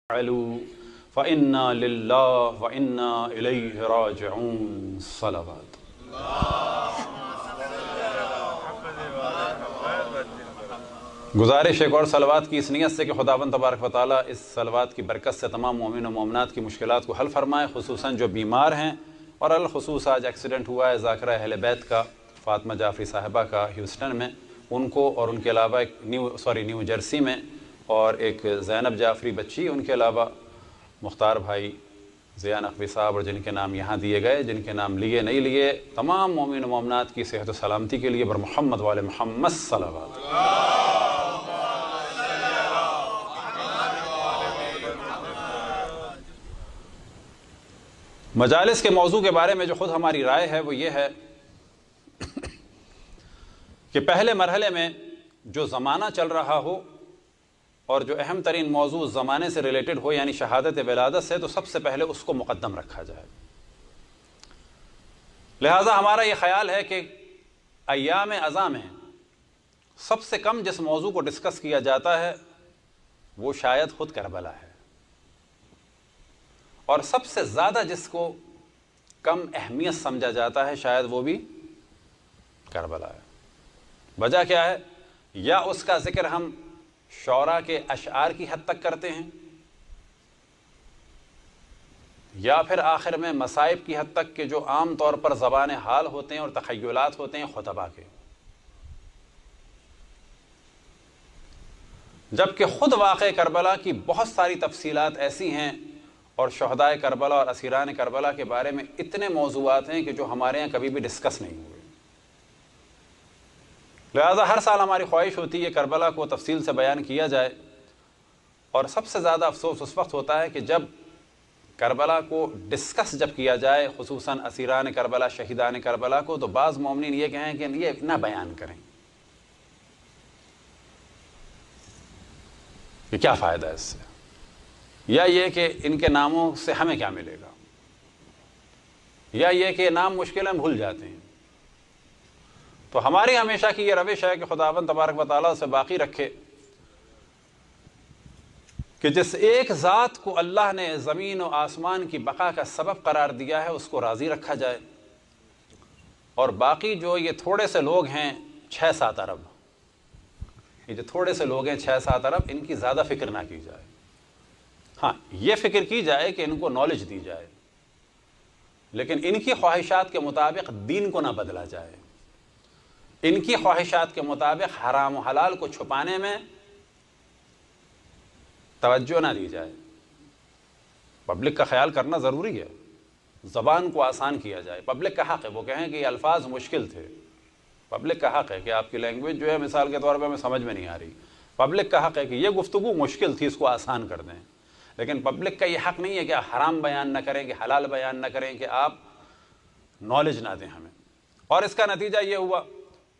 فإنا للہ وإنا الیہ راجعون صلوات۔ گزارش ایک اور صلوات کی اس نیت سے کہ خداوند تبارک و تعالیٰ اس صلوات کی برکت سے تمام مومن و مومنات کی مشکلات کو حل فرمائے، خصوصاً جو بیمار ہیں، اور الخصوص آج ایکسیڈنٹ ہوا ہے ذاکرہ اہل بیت کا، فاطمہ جعفری صاحبہ کا ہیوسٹن میں، ان کو اور ان کے علاوہ ایک نیو جرسی میں، اور ایک زینب جعفری بچی، ان کے علاوہ مختار بھائی، ضیاء نقوی صاحب، اور جن کے نام یہاں دیے گئے، جن کے نام لیے نہیں لیے، تمام مومن و مومنات کی صحت و سلامتی کے لیے بر محمد وآل محمد صلوات۔ مجالس کے موضوع کے بارے میں جو خود ہماری رائے ہے وہ یہ ہے کہ پہلے مرحلے میں جو زمانہ چل رہا ہو اور جو اہم ترین موضوع زمانے سے ریلیٹڈ ہو، یعنی شہادت ولادت سے، تو سب سے پہلے اس کو مقدم رکھا جائے۔ لہٰذا ہمارا یہ خیال ہے کہ ایام ازاں میں سب سے کم جس موضوع کو ڈسکس کیا جاتا ہے وہ شاید خود کربلا ہے، اور سب سے زیادہ جس کو کم اہمیت سمجھا جاتا ہے شاید وہ بھی کربلا ہے۔ وجہ کیا ہے؟ یا اس کا ذکر ہم شعراء کے اشعار کی حد تک کرتے ہیں، یا پھر آخر میں مصائب کی حد تک کہ جو عام طور پر زبان حال ہوتے ہیں اور تخیلات ہوتے ہیں خطبہ کے، جبکہ خود واقع کربلا کی بہت ساری تفصیلات ایسی ہیں، اور شہدائے کربلا اور اسیران کربلا کے بارے میں اتنے موضوعات ہیں کہ جو ہمارے یہاں کبھی بھی ڈسکس نہیں ہوئے۔ لہذا ہر سال ہماری خواہش ہوتی ہے کربلا کو تفصیل سے بیان کیا جائے، اور سب سے زیادہ افسوس اس وقت ہوتا ہے کہ جب کربلا کو ڈسکس جب کیا جائے، خصوصاً اسیران کربلا، شہیدان کربلا کو، تو بعض مومنین یہ کہیں کہ یہ نہ بیان کریں، کہ کیا فائدہ ہے اس سے، یا یہ کہ ان کے ناموں سے ہمیں کیا ملے گا، یا یہ کہ نام مشکلیں بھول جاتے ہیں۔ تو ہماری ہمیشہ کی یہ روش ہے کہ خداوند تبارک و تعالیٰ سے باقی رکھے کہ جس ایک ذات کو اللہ نے زمین و آسمان کی بقا کا سبب قرار دیا ہے اس کو راضی رکھا جائے، اور باقی جو یہ تھوڑے سے لوگ ہیں 6-7 ارب، یہ جو تھوڑے سے لوگ ہیں 6-7 ارب، ان کی زیادہ فکر نہ کی جائے۔ ہاں، یہ فکر کی جائے کہ ان کو نالج دی جائے، لیکن ان کی خواہشات کے مطابق دین کو نہ بدلا جائے، ان کی خواہشات کے مطابق حرام و حلال کو چھپانے میں توجہ نہ دی جائے۔ پبلک کا خیال کرنا ضروری ہے، زبان کو آسان کیا جائے، پبلک کا حق ہے وہ کہیں کہ یہ الفاظ مشکل تھے، پبلک کا حق ہے کہ آپ کی لینگویج جو ہے مثال کے طور پہ ہمیں سمجھ میں نہیں آ رہی، پبلک کا حق ہے کہ یہ گفتگو مشکل تھی، اس کو آسان کر دیں، لیکن پبلک کا یہ حق نہیں ہے کہ حرام بیان نہ کریں، کہ حلال بیان نہ کریں، کہ آپ نالج نہ دیں ہمیں۔ اور اس کا نتیجہ یہ ہوا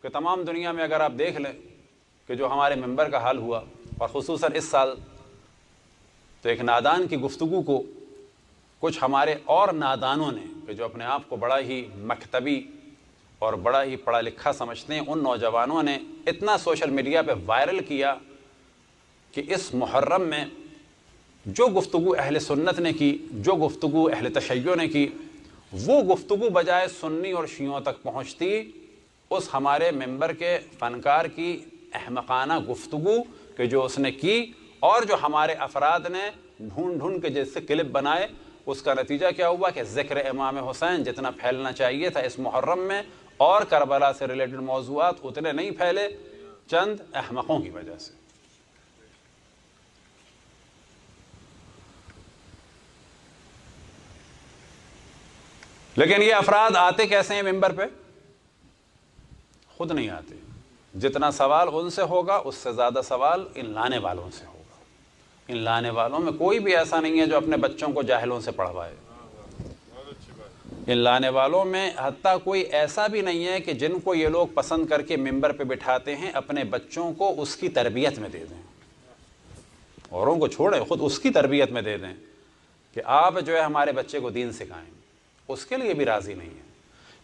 کہ تمام دنیا میں اگر آپ دیکھ لیں کہ جو ہمارے ممبر کا حال ہوا، اور خصوصاً اس سال، تو ایک نادان کی گفتگو کو کچھ ہمارے اور نادانوں نے، کہ جو اپنے آپ کو بڑا ہی مکتبی اور بڑا ہی پڑھا لکھا سمجھتے ہیں، ان نوجوانوں نے اتنا سوشل میڈیا پہ وائرل کیا کہ اس محرم میں جو گفتگو اہل سنت نے کی، جو گفتگو اہل تشیع نے کی، وہ گفتگو بجائے سنی اور شیعوں تک پہنچتی اس ہمارے ممبر کے فنکار کی احمقانہ گفتگو کہ جو اس نے کی، اور جو ہمارے افراد نے ڈھونڈ ڈھونڈ کے جیسے کلپ بنائے، اس کا نتیجہ کیا ہوا کہ ذکر امام حسین جتنا پھیلنا چاہیے تھا اس محرم میں، اور کربلا سے ریلیٹڈ موضوعات اتنے نہیں پھیلے، چند احمقوں کی وجہ سے۔ لیکن یہ افراد آتے کیسے ہیں ممبر پہ؟ خود نہیں آتے، جتنا سوال ان سے ہوگا اس سے زیادہ سوال ان لانے والوں سے ہوگا۔ ان لانے والوں میں کوئی بھی ایسا نہیں ہے جو اپنے بچوں کو جاہلوں سے پڑھوائے، ان لانے والوں میں حتیٰ کوئی ایسا بھی نہیں ہے کہ جن کو یہ لوگ پسند کر کے ممبر پہ بٹھاتے ہیں اپنے بچوں کو اس کی تربیت میں دے دیں، اوروں کو چھوڑیں، خود اس کی تربیت میں دے دیں کہ آپ جو ہے ہمارے بچے کو دین سکھائیں، اس کے لیے بھی راضی نہیں ہے۔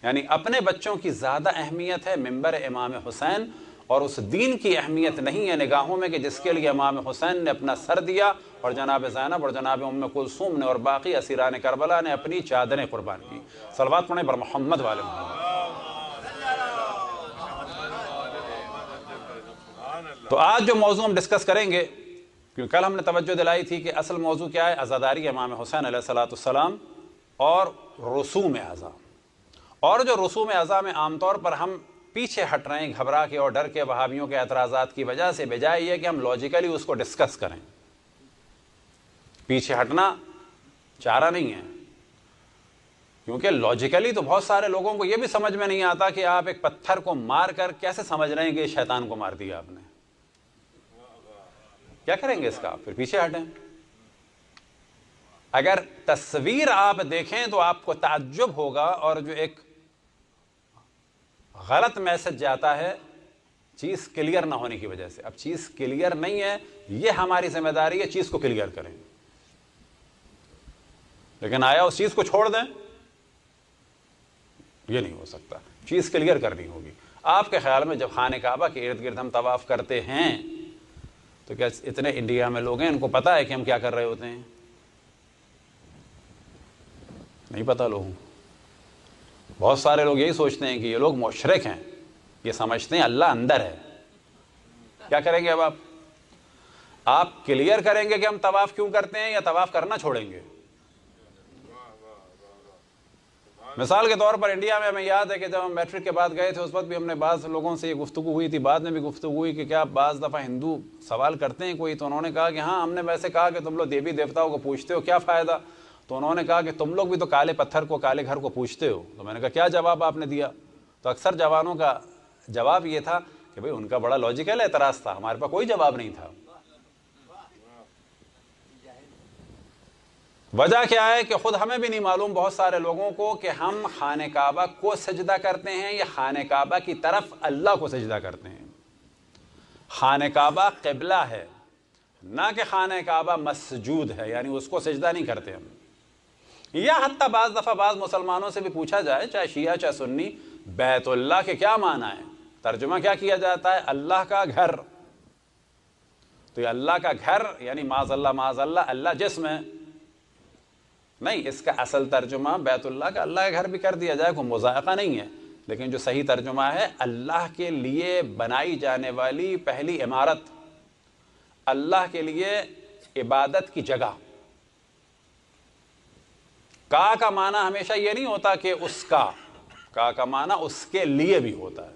یعنی اپنے بچوں کی زیادہ اہمیت ہے ممبر امام حسین، اور اس دین کی اہمیت نہیں ہے نگاہوں میں کہ جس کے لیے امام حسین نے اپنا سر دیا اور جناب زینب اور جناب ام کلثوم نے اور باقی اسیران کربلا نے اپنی چادریں قربان کی۔ صلوات پڑھیں بر محمد والے محمد۔ تو آج جو موضوع ہم ڈسکس کریں گے، کیونکہ کل ہم نے توجہ دلائی تھی کہ اصل موضوع کیا ہے، عزاداری امام حسین علیہ السلام اور رسوم اعضاء۔ اور جو رسوم اعضاء میں عام طور پر ہم پیچھے ہٹ رہے ہیں گھبرا کے اور ڈر کے وہابیوں کے اعتراضات کی وجہ سے، بجائے یہ کہ ہم لاجیکلی اس کو ڈسکس کریں۔ پیچھے ہٹنا چارہ نہیں ہے، کیونکہ لاجیکلی تو بہت سارے لوگوں کو یہ بھی سمجھ میں نہیں آتا کہ آپ ایک پتھر کو مار کر کیسے سمجھ رہے ہیں کہ شیطان کو مار دیا آپ نے۔ کیا کریں گے اس کا؟ پھر پیچھے ہٹیں۔ اگر تصویر آپ دیکھیں تو آپ کو تعجب ہوگا، اور جو ایک غلط میسج جاتا ہے چیز کلیئر نہ ہونے کی وجہ سے۔ اب چیز کلیئر نہیں ہے، یہ ہماری ذمہ داری ہے چیز کو کلیئر کریں، لیکن آیا اس چیز کو چھوڑ دیں، یہ نہیں ہو سکتا۔ چیز کلیئر کرنی ہوگی۔ آپ کے خیال میں جب خانہ کعبہ کے ارد گرد ہم طواف کرتے ہیں تو کیا اتنے انڈیا میں لوگ ہیں ان کو پتہ ہے کہ ہم کیا کر رہے ہوتے ہیں؟ نہیں پتہ لوگوں۔ بہت سارے لوگ یہی سوچتے ہیں کہ یہ لوگ مشرک ہیں، یہ سمجھتے ہیں اللہ اندر ہے۔ کیا کریں گے اب آپ کلیئر کریں گے کہ ہم طواف کیوں کرتے ہیں یا طواف کرنا چھوڑیں گے؟ مثال کے طور پر انڈیا میں ہمیں یاد ہے کہ جب ہم میٹرک کے بعد گئے تھے اس وقت بھی ہم نے بعض لوگوں سے یہ گفتگو ہوئی تھی، بعد میں بھی گفتگو ہوئی کہ کیا بعض دفعہ ہندو سوال کرتے ہیں کوئی، تو انہوں نے کہا کہ ہاں ہم نے ویسے کہا کہ تم لوگ دیوی دیوتاؤں کو پوچھتے ہو، کیا فائدہ؟ تو انہوں نے کہا کہ تم لوگ بھی تو کالے پتھر کو، کالے گھر کو پوچھتے ہو۔ تو میں نے کہا کیا جواب آپ نے دیا؟ تو اکثر جوانوں کا جواب یہ تھا کہ بھئی ان کا بڑا لاجیکل اعتراض تھا، ہمارے پاس کوئی جواب نہیں تھا۔ وجہ کیا ہے کہ خود ہمیں بھی نہیں معلوم بہت سارے لوگوں کو کہ ہم خانہ کعبہ کو سجدہ کرتے ہیں یا خانہ کعبہ کی طرف اللہ کو سجدہ کرتے ہیں۔ خانہ کعبہ قبلہ ہے، نہ کہ خانہ کعبہ مسجود ہے، یعنی اس کو سجدہ نہیں کرتے ہم۔ یا حتیٰ بعض دفعہ بعض مسلمانوں سے بھی پوچھا جائے، چاہے شیعہ چاہے سنی، بیت اللہ کے کیا معنی ہے؟ ترجمہ کیا کیا جاتا ہے؟ اللہ کا گھر۔ تو یہ اللہ کا گھر یعنی معاذ اللہ اللہ جسم ہے؟ نہیں، اس کا اصل ترجمہ بیت اللہ کا اللہ کا گھر بھی کر دیا جائے، کوئی مذائقہ نہیں ہے، لیکن جو صحیح ترجمہ ہے اللہ کے لیے بنائی جانے والی پہلی عمارت، اللہ کے لیے عبادت کی جگہ۔ کا معنی ہمیشہ یہ نہیں ہوتا کہ اس کا معنی اس کے لیے بھی ہوتا ہے۔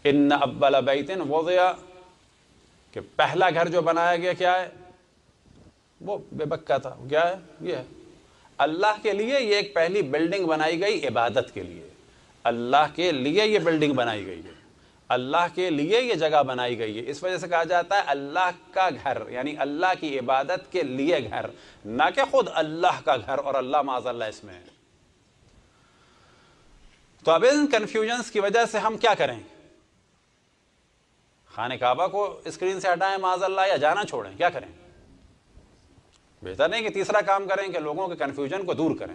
ان اول بیت وضع، کہ پہلا گھر جو بنایا گیا کیا ہے؟ وہ بے بکہ تھا۔ کیا ہے؟ یہ ہے اللہ کے لیے یہ ایک پہلی بلڈنگ بنائی گئی عبادت کے لیے، اللہ کے لیے یہ بلڈنگ بنائی گئی ہے، اللہ کے لیے یہ جگہ بنائی گئی ہے۔ اس وجہ سے کہا جاتا ہے اللہ کا گھر، یعنی اللہ کی عبادت کے لیے گھر، نہ کہ خود اللہ کا گھر، اور اللہ معاذ اللہ اس میں ہے۔ تو اب ان کنفیوژنس کی وجہ سے ہم کیا کریں؟ خانہ کعبہ کو اسکرین سے ہٹائیں معاذ اللہ، یا جانا چھوڑیں؟ کیا کریں؟ بہتر نہیں کہ تیسرا کام کریں کہ لوگوں کے کنفیوژن کو دور کریں۔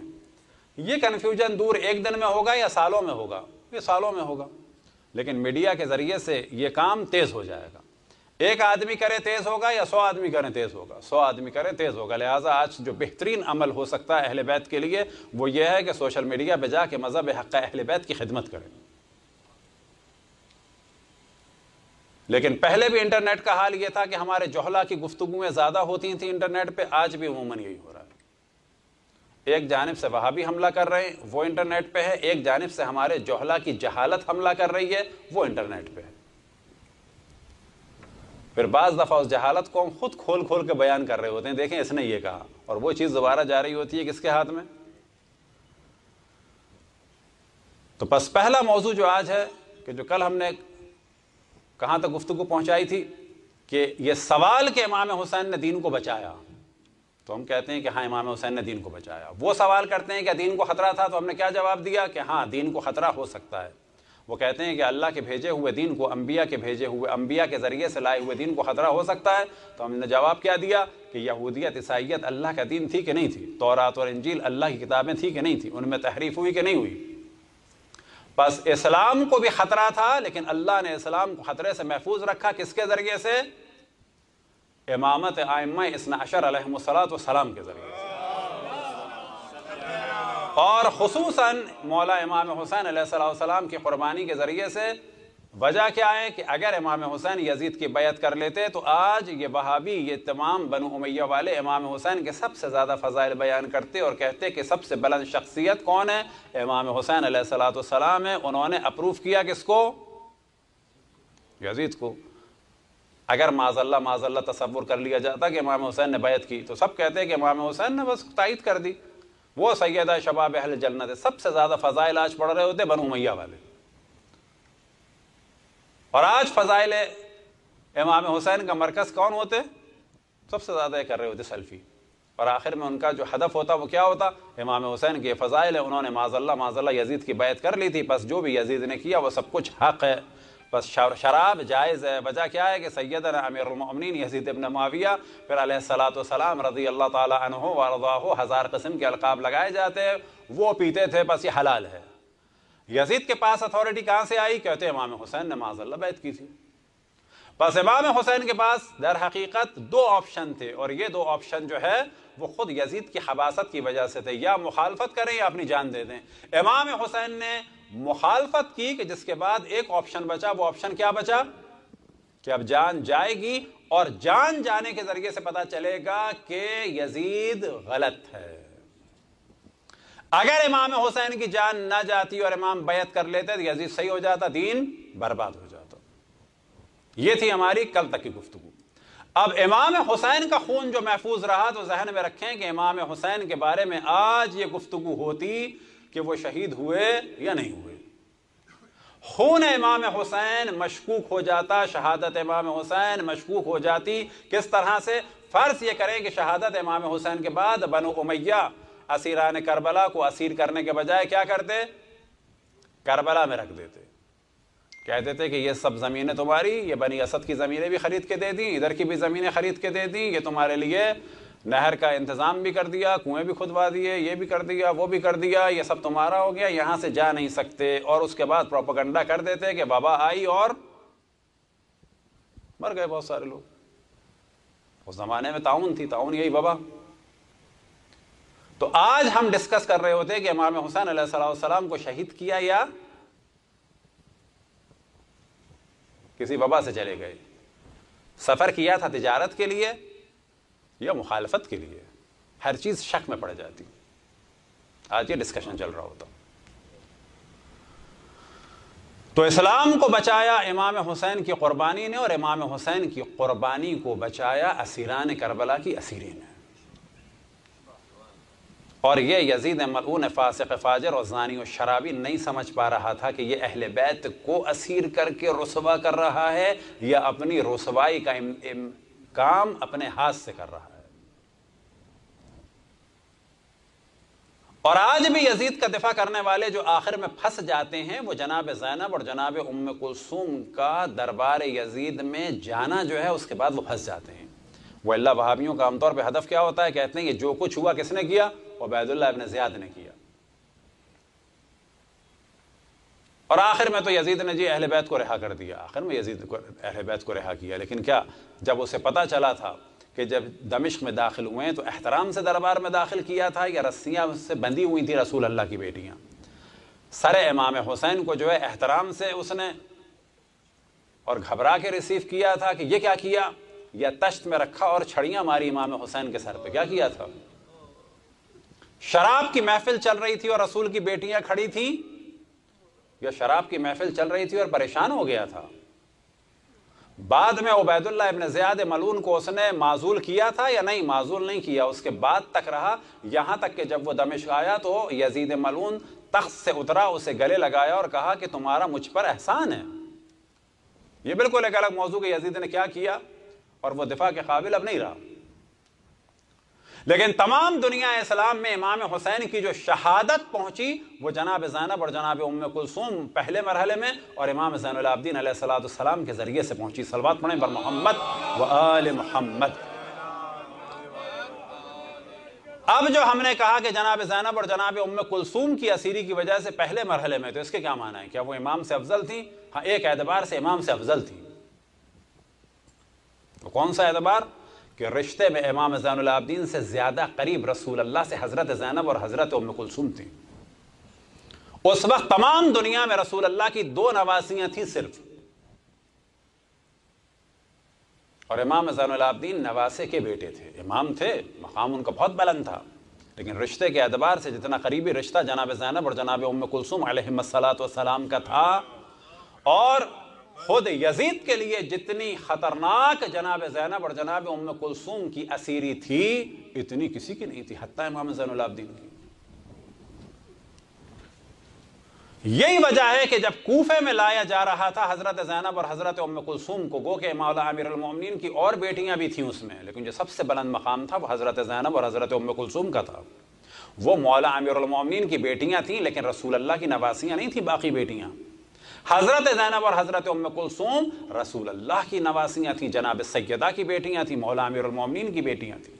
یہ کنفیوژن دور ایک دن میں ہوگا یا سالوں میں ہوگا؟ یہ سالوں میں ہوگا، لیکن میڈیا کے ذریعے سے یہ کام تیز ہو جائے گا۔ ایک آدمی کرے تیز ہوگا یا 100 آدمی کریں تیز ہوگا؟ 100 آدمی کریں تیز ہوگا۔ لہٰذا آج جو بہترین عمل ہو سکتا ہے اہل بیت کے لیے وہ یہ ہے کہ سوشل میڈیا پہ جا کے مذہب حق اہل بیت کی خدمت کریں۔ لیکن پہلے بھی انٹرنیٹ کا حال یہ تھا کہ ہمارے جہلا کی گفتگویں زیادہ ہوتی تھیں انٹرنیٹ پہ، آج بھی عموماً یہی ہو رہا ہے۔ ایک جانب سے وہابی حملہ کر رہے ہیں، وہ انٹرنیٹ پہ ہے، ایک جانب سے ہمارے جہلا کی جہالت حملہ کر رہی ہے، وہ انٹرنیٹ پہ ہے۔ پھر بعض دفعہ اس جہالت کو ہم خود کھول کھول کے بیان کر رہے ہوتے ہیں، دیکھیں اس نے یہ کہا، اور وہ چیز دوبارہ جا رہی ہوتی ہے کس کے ہاتھ میں؟ تو بس پہلا موضوع جو آج ہے کہ جو کل ہم نے کہاں تک گفتگو پہنچائی تھی کہ یہ سوال کہ امام حسین نے دین کو بچایا، تو ہم کہتے ہیں کہ ہاں امام حسین نے دین کو بچایا۔ وہ سوال کرتے ہیں کہ دین کو خطرہ تھا، تو ہم نے کیا جواب دیا کہ ہاں دین کو خطرہ ہو سکتا ہے۔ وہ کہتے ہیں کہ اللہ کے بھیجے ہوئے دین کو، انبیاء کے بھیجے ہوئے، انبیاء کے ذریعے سے لائے ہوئے دین کو خطرہ ہو سکتا ہے، تو ہم نے جواب کیا دیا کہ یہودیت عیسائیت اللہ کا دین تھی کہ نہیں تھی؟ تورات اور انجیل اللہ کی کتابیں تھی کہ نہیں تھی؟ ان میں تحریف ہوئی کہ نہیں ہوئی؟ بس اسلام کو بھی خطرہ تھا، لیکن اللہ نے اسلام کو خطرے سے محفوظ رکھا، کس کے ذریعے سے؟ امامت ائمہ اثنا عشر علیہم السلام کے ذریعے سے، اور خصوصاً مولا امام حسین علیہ السلام کی قربانی کے ذریعے سے۔ وجہ کیا ہے کہ اگر امام حسین یزید کی بیعت کر لیتے تو آج یہ وہابی، یہ تمام بنو امیہ والے امام حسین کے سب سے زیادہ فضائل بیان کرتے اور کہتے کہ سب سے بلند شخصیت کون ہے؟ امام حسین علیہ السلام ہے۔ انہوں نے اپروو کیا کس کو؟ یزید کو۔ اگر معاذ اللہ تصور کر لیا جاتا کہ امام حسین نے بیعت کی تو سب کہتے کہ امام حسین نے بس تائید کر دی، وہ سیدہ شباب اہل جنت ہے۔ سب سے زیادہ فضائل آج پڑھ رہے ہوتے بنو امیہ والے، اور آج فضائل امام حسین کا مرکز کون ہوتے؟ سب سے زیادہ یہ کر رہے ہوتے سلفی، اور آخر میں ان کا جو ہدف ہوتا وہ کیا ہوتا؟ امام حسین کے فضائل ہے، انہوں نے معاذ اللہ یزید کی بیعت کر لی تھی، بس جو بھی یزید نے کیا وہ سب کچھ حق ہے، بس شراب جائز ہے۔ وجہ کیا ہے کہ سیدنا امیر المؤمنین یزید ابن معاویہ پھر علیہ السلام رضی اللہ تعالی عنہ وارضاہ 1000 قسم کے القاب لگائے جاتے، وہ پیتے تھے، بس یہ حلال ہے۔ یزید کے پاس اتھارٹی کہاں سے آئی؟ کہتے امام حسین نے معاذ اللہ بیعت کی تھی۔ بس امام حسین کے پاس در حقیقت 2 آپشن تھے، اور یہ 2 آپشن جو ہے وہ خود یزید کی حباست کی وجہ سے تھے، یا مخالفت کریں یا اپنی جان دے دیں۔ امام حسین نے مخالفت کی کہ جس کے بعد ایک آپشن بچا، وہ آپشن کیا بچا؟ کہ اب جان جائے گی، اور جان جانے کے ذریعے سے پتا چلے گا کہ یزید غلط ہے۔ اگر امام حسین کی جان نہ جاتی اور امام بیعت کر لیتے تو یزید صحیح ہو جاتا، دین برباد ہو جاتا۔ یہ تھی ہماری کل تک کی گفتگو۔ اب امام حسین کا خون جو محفوظ رہا تو ذہن میں رکھیں کہ امام حسین کے بارے میں آج یہ گفتگو ہوتی کہ وہ شہید ہوئے یا نہیں ہوئے، خون امام حسین مشکوک ہو جاتا، شہادت امام حسین مشکوک ہو جاتی۔ کس طرح سے؟ فرض یہ کریں کہ شہادت امام حسین کے بعد بنو امیہ اسیران کربلا کو اسیر کرنے کے بجائے کیا کرتے؟ کربلا میں رکھ دیتے، کہتے تھے کہ یہ سب زمینیں تمہاری، یہ بنی اسد کی زمینیں بھی خرید کے دے دیں، ادھر کی بھی زمینیں خرید کے دے دیں، یہ تمہارے لیے نہر کا انتظام بھی کر دیا، کنویں بھی کھدوا دیے، یہ بھی کر دیا، وہ بھی کر دیا، یہ سب تمہارا ہو گیا، یہاں سے جا نہیں سکتے۔ اور اس کے بعد پروپیگنڈا کر دیتے کہ وبا آئی اور مر گئے بہت سارے لوگ۔ اس زمانے میں تعاون تھی، تعاون یہی وبا۔ تو آج ہم ڈسکس کر رہے ہوتے کہ امام حسین علیہ السلام کو شہید کیا یا کسی وبا سے چلے گئے، سفر کیا تھا تجارت کے لیے یا مخالفت کے لیے، ہر چیز شک میں پڑ جاتی۔ آج یہ ڈسکشن چل رہا ہوتا۔ تو اسلام کو بچایا امام حسین کی قربانی نے، اور امام حسین کی قربانی کو بچایا اسیران کربلا کی اسیرین نے۔ اور یہ یزید ملعون فاسق فاجر اور زانی و شرابی نہیں سمجھ پا رہا تھا کہ یہ اہل بیت کو اسیر کر کے رسوا کر رہا ہے یا اپنی رسوائی کا کام اپنے ہاتھ سے کر رہا ہے۔ اور آج بھی یزید کا دفاع کرنے والے جو آخر میں پھنس جاتے ہیں وہ جناب زینب اور جناب ام کلثوم کا دربار یزید میں جانا جو ہے اس کے بعد وہ پھنس جاتے ہیں۔ وہ اللہ وہابیوں کا عام طور پہ ہدف کیا ہوتا ہے؟ کہتے ہیں یہ جو کچھ ہوا کس نے کیا؟ عبید اللہ ابن زیاد نے کیا۔ اور آخر میں تو یزید نے جی اہل بیت کو رہا کر دیا، آخر میں یزید کو اہل بیت کو رہا کیا، لیکن کیا جب اسے پتا چلا تھا کہ جب دمشق میں داخل ہوئے ہیں تو احترام سے دربار میں داخل کیا تھا یا رسیاں اس سے بندھی ہوئی تھی رسول اللہ کی بیٹیاں؟ سر امام حسین کو جو ہے احترام سے اس نے اور گھبرا کے ریسیو کیا تھا کہ یہ کیا کیا؟ یا تشت میں رکھا اور چھڑیاں ماری امام حسین کے سر پہ، کیا کیا تھا؟ شراب کی محفل چل رہی تھی اور رسول کی بیٹیاں کھڑی تھیں، یا شراب کی محفل چل رہی تھی اور پریشان ہو گیا تھا؟ بعد میں عبید اللہ ابن زیاد ملعون کو اس نے معزول کیا تھا یا نہیں؟ معزول نہیں کیا، اس کے بعد تک رہا، یہاں تک کہ جب وہ دمشق آیا تو یزید ملعون تخت سے اترا، اسے گلے لگایا اور کہا کہ تمہارا مجھ پر احسان ہے۔ یہ بالکل ایک الگ موضوع کہ یزید نے کیا کیا، اور وہ دفاع کے قابل اب نہیں رہا۔ لیکن تمام دنیا اسلام میں امام حسین کی جو شہادت پہنچی وہ جناب زینب اور جناب ام کلثوم پہلے مرحلے میں، اور امام زین العابدین علیہ السلام کے ذریعے سے پہنچی۔ صلوات پڑھیں بر محمد و آل محمد۔ اب جو ہم نے کہا کہ جناب زینب اور جناب ام کلثوم کی اسیری کی وجہ سے پہلے مرحلے میں، تو اس کے کیا معنی ہے؟ کیا وہ امام سے افضل تھیں؟ ہاں، ایک اعتبار سے امام سے افضل تھیں۔ تو کون سا اعتبار؟ کہ رشتے میں امام زین العابدین سے زیادہ قریب رسول اللہ سے حضرت زینب اور حضرت ام کلثوم تھیں۔ اس وقت تمام دنیا میں رسول اللہ کی 2 نواسیاں تھیں صرف، اور امام زین العابدین نواسے کے بیٹے تھے، امام تھے، مقام ان کا بہت بلند تھا، لیکن رشتے کے اعتبار سے جتنا قریبی رشتہ جناب زینب اور جناب ام کلثوم علیہم السلام کا تھا، اور خود یزید کے لیے جتنی خطرناک جناب زینب اور جناب ام کلثوم کی اسیری تھی، اتنی کسی کی نہیں تھی، حتیٰ امام زین العابدین کی۔ یہی وجہ ہے کہ جب کوفے میں لایا جا رہا تھا حضرت زینب اور حضرت ام کلثوم کو، گو کہ مولا امیر المومنین کی اور بیٹیاں بھی تھیں اس میں، لیکن جو سب سے بلند مقام تھا وہ حضرت زینب اور حضرت ام کلثوم کا تھا۔ وہ مولا امیر المومنین کی بیٹیاں تھیں، لیکن رسول اللہ کی نواسیاں نہیں تھیں باقی بیٹیاں۔ حضرت زینب اور حضرت ام کلثوم رسول اللہ کی نواسیاں تھیں، جناب سیدہ کی بیٹیاں تھیں، مولا امیر المومنین کی بیٹیاں تھیں۔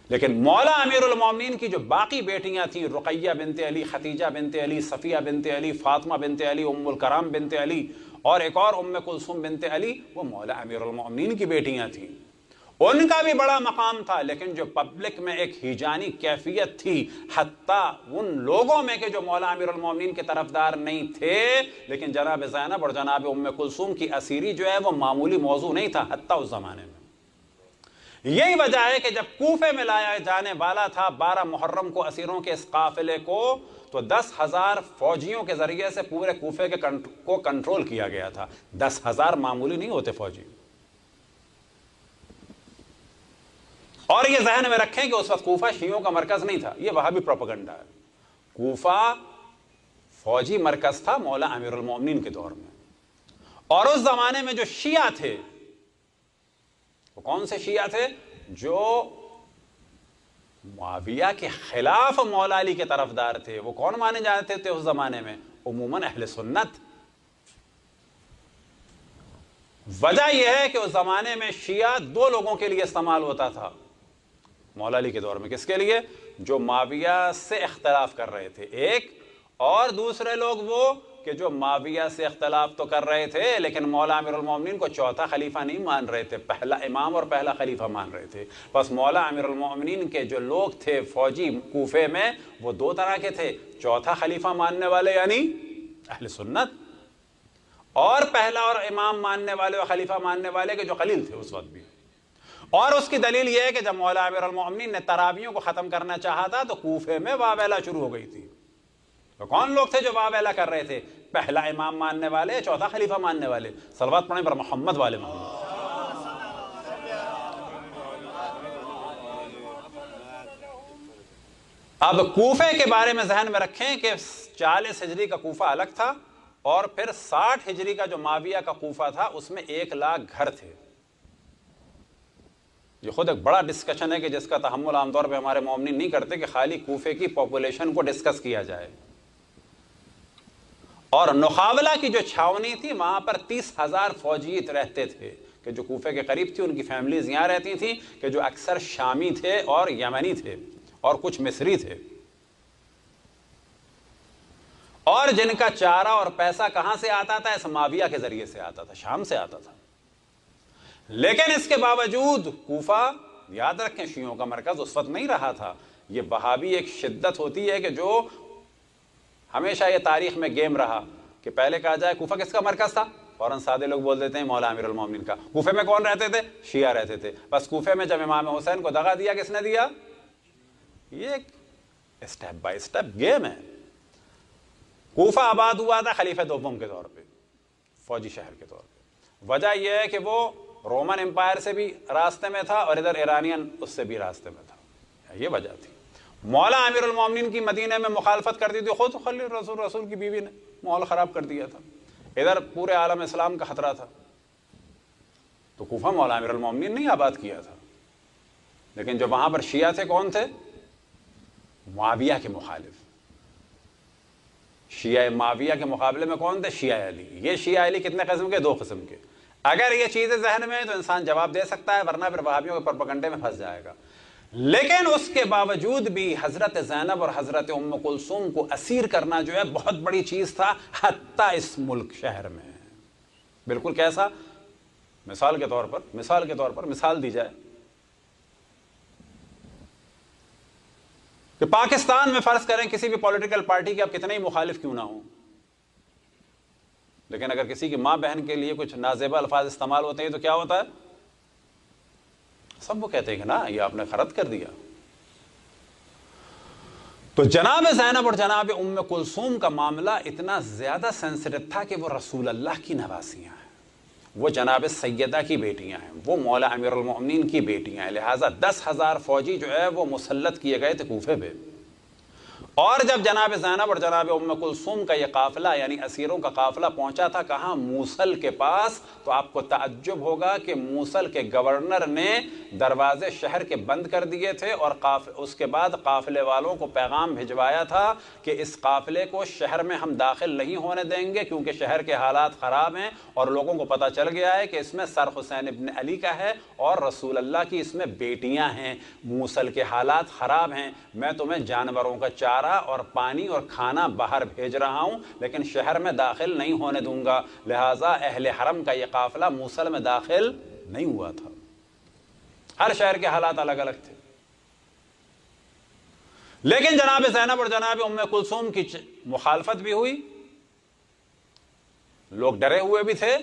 لیکن مولا امیر المومنین کی جو باقی بیٹیاں تھیں، رقیہ بنت علی، ختیجہ بنت علی، صفیہ بنت علی، فاطمہ بنت علی، ام الکرام بنت علی، اور ایک اور ام کلثوم بنت علی، وہ مولا امیر المومنین کی بیٹیاں تھیں۔ ان کا بھی بڑا مقام تھا، لیکن جو پبلک میں ایک ہیجانی کیفیت تھی، حتیٰ ان لوگوں میں کہ جو مولا امیر المومنین کے طرفدار نہیں تھے، لیکن جناب زینب اور جناب ام کلثوم کی اسیری جو ہے وہ معمولی موضوع نہیں تھا حتیٰ اس زمانے میں۔ یہی وجہ ہے کہ جب کوفے میں لایا جانے والا تھا 12 محرم کو اسیروں کے اس قافلے کو، تو 10,000 فوجیوں کے ذریعے سے پورے کوفے کو کنٹرول کیا گیا تھا۔ 10,000 معمولی نہیں ہوتے فوجی۔ اور یہ ذہن میں رکھیں کہ اس وقت کوفہ شیعوں کا مرکز نہیں تھا، یہ وہابی پروپیگنڈا ہے۔ کوفہ فوجی مرکز تھا مولا امیر المومنین کے دور میں، اور اس زمانے میں جو شیعہ تھے، وہ کون سے شیعہ تھے؟ جو معاویہ کے خلاف مولا علی کے طرفدار تھے۔ وہ کون مانے جاتے تھے اس زمانے میں؟ عموماً اہل سنت۔ وجہ یہ ہے کہ اس زمانے میں شیعہ 2 لوگوں کے لیے استعمال ہوتا تھا مولا علی کے دور میں۔ کس کے لیے؟ جو معاویہ سے اختلاف کر رہے تھے ایک، اور دوسرے لوگ وہ کہ جو معاویہ سے اختلاف تو کر رہے تھے لیکن مولا امیر المومنین کو چوتھا خلیفہ نہیں مان رہے تھے، پہلا امام اور پہلا خلیفہ مان رہے تھے۔ بس مولا امیر المومنین کے جو لوگ تھے فوجی کوفے میں، وہ 2 طرح کے تھے، چوتھا خلیفہ ماننے والے یعنی اہل سنت، اور پہلا اور امام ماننے والے اور خلیفہ ماننے والے کے جو قلیل تھے اس وقت بھی۔ اور اس کی دلیل یہ ہے کہ جب مولا امیر المومنین نے تراویحوں کو ختم کرنا چاہا تھا تو کوفے میں واویلا شروع ہو گئی تھی۔ تو کون لوگ تھے جو واویلا کر رہے تھے؟ پہلا امام ماننے والے، چوتھا خلیفہ ماننے والے۔ صلوات پڑھیں پر محمد والے محمد۔ اب کوفے کے بارے میں ذہن میں رکھیں کہ 40 ہجری کا کوفہ الگ تھا، اور پھر 60 ہجری کا جو معاویہ کا کوفہ تھا اس میں 1 لاکھ گھر تھے۔ یہ خود ایک بڑا ڈسکشن ہے کہ جس کا تحمل عام طور پہ ہمارے مومنین نہیں کرتے کہ خالی کوفے کی پاپولیشن کو ڈسکس کیا جائے۔ اور نخاولہ کی جو چھاونی تھی وہاں پر 30,000 فوجی رہتے تھے کہ جو کوفے کے قریب تھی، ان کی فیملیز یہاں رہتی تھیں کہ جو اکثر شامی تھے اور یمنی تھے اور کچھ مصری تھے، اور جن کا چارہ اور پیسہ کہاں سے آتا تھا؟ اس معاویہ کے ذریعے سے آتا تھا، شام سے آتا تھا۔ لیکن اس کے باوجود کوفہ، یاد رکھیں، شیعوں کا مرکز اس وقت نہیں رہا تھا۔ یہ وہابی ایک شدت ہوتی ہے کہ جو ہمیشہ یہ تاریخ میں گیم رہا کہ پہلے کہا جائے کوفہ کس کا مرکز تھا، فوراً سادے لوگ بول دیتے ہیں مولا امیر المومنین کا۔ کوفے میں کون رہتے تھے؟ شیعہ رہتے تھے۔ بس کوفے میں جب امام حسین کو دغا دیا، کس نے دیا؟ یہ ایک اسٹیپ بائی اسٹیپ گیم ہے۔ کوفہ آباد ہوا تھا خلیفہ دوم کے طور پہ، فوجی شہر کے طور پہ۔ وجہ یہ ہے کہ وہ رومن امپائر سے بھی راستے میں تھا اور ادھر ایرانین اس سے بھی راستے میں تھا، یہ وجہ تھی۔ مولا امیر المومنین کی مدینہ میں مخالفت کر دی تھی خود خلیل رسول کی بیوی نے، ماحول خراب کر دیا تھا، ادھر پورے عالم اسلام کا خطرہ تھا، تو کوفہ مولا امیر المومنین نے آباد کیا تھا۔ لیکن جو وہاں پر شیعہ تھے کون تھے؟ معاویہ کے مخالف۔ شیعہ معاویہ کے مقابلے میں کون تھے؟ شیعہ علی۔ یہ شیعہ علی کتنے قسم کے؟ 2 قسم کے۔ اگر یہ چیزیں ذہن میں ہیں تو انسان جواب دے سکتا ہے، ورنہ پھر وہابیوں کے پروپیگنڈے میں پھنس جائے گا۔ لیکن اس کے باوجود بھی حضرت زینب اور حضرت ام کلثوم کو اسیر کرنا جو ہے بہت بڑی چیز تھا، حتیٰ اس ملک شہر میں۔ بالکل کیسا؟ مثال کے طور پر مثال دی جائے کہ پاکستان میں فرض کریں کسی بھی پولیٹیکل پارٹی کے آپ کتنے ہی مخالف کیوں نہ ہوں، لیکن اگر کسی کی ماں بہن کے لیے کچھ نازیبہ الفاظ استعمال ہوتے ہیں تو کیا ہوتا ہے؟ سب وہ کہتے ہیں کہ نا یہ آپ نے غلط کر دیا۔ تو جناب زینب اور جناب ام کلثوم کا معاملہ اتنا زیادہ سینسٹیو تھا کہ وہ رسول اللہ کی نواسیاں ہیں، وہ جناب سیدہ کی بیٹیاں ہیں، وہ مولا امیر المؤمنین کی بیٹیاں ہیں، لہٰذا 10,000 فوجی جو ہے وہ مسلط کیے گئے تھے کوفے پہ۔ اور جب جناب زینب اور جناب ام کلثوم کا یہ قافلہ یعنی اسیروں کا قافلہ پہنچا تھا کہاں؟ موصل کے پاس، تو آپ کو تعجب ہوگا کہ موصل کے گورنر نے دروازے شہر کے بند کر دیے تھے، اور اس کے بعد قافلے والوں کو پیغام بھجوایا تھا کہ اس قافلے کو شہر میں ہم داخل نہیں ہونے دیں گے کیونکہ شہر کے حالات خراب ہیں، اور لوگوں کو پتہ چل گیا ہے کہ اس میں سر حسین ابن علی کا ہے اور رسول اللہ کی اس میں بیٹیاں ہیں، موصل کے حالات خراب ہیں، میں تمہیں جانوروں کا چارہ اور پانی اور کھانا باہر بھیج رہا ہوں لیکن شہر میں داخل نہیں ہونے دوں گا۔ لہٰذا اہل حرم کا یہ قافلہ موصل میں داخل نہیں ہوا تھا۔ ہر شہر کے حالات الگ الگ تھے، لیکن جناب زینب اور جناب ام کلثوم کی مخالفت بھی ہوئی، لوگ ڈرے ہوئے بھی تھے،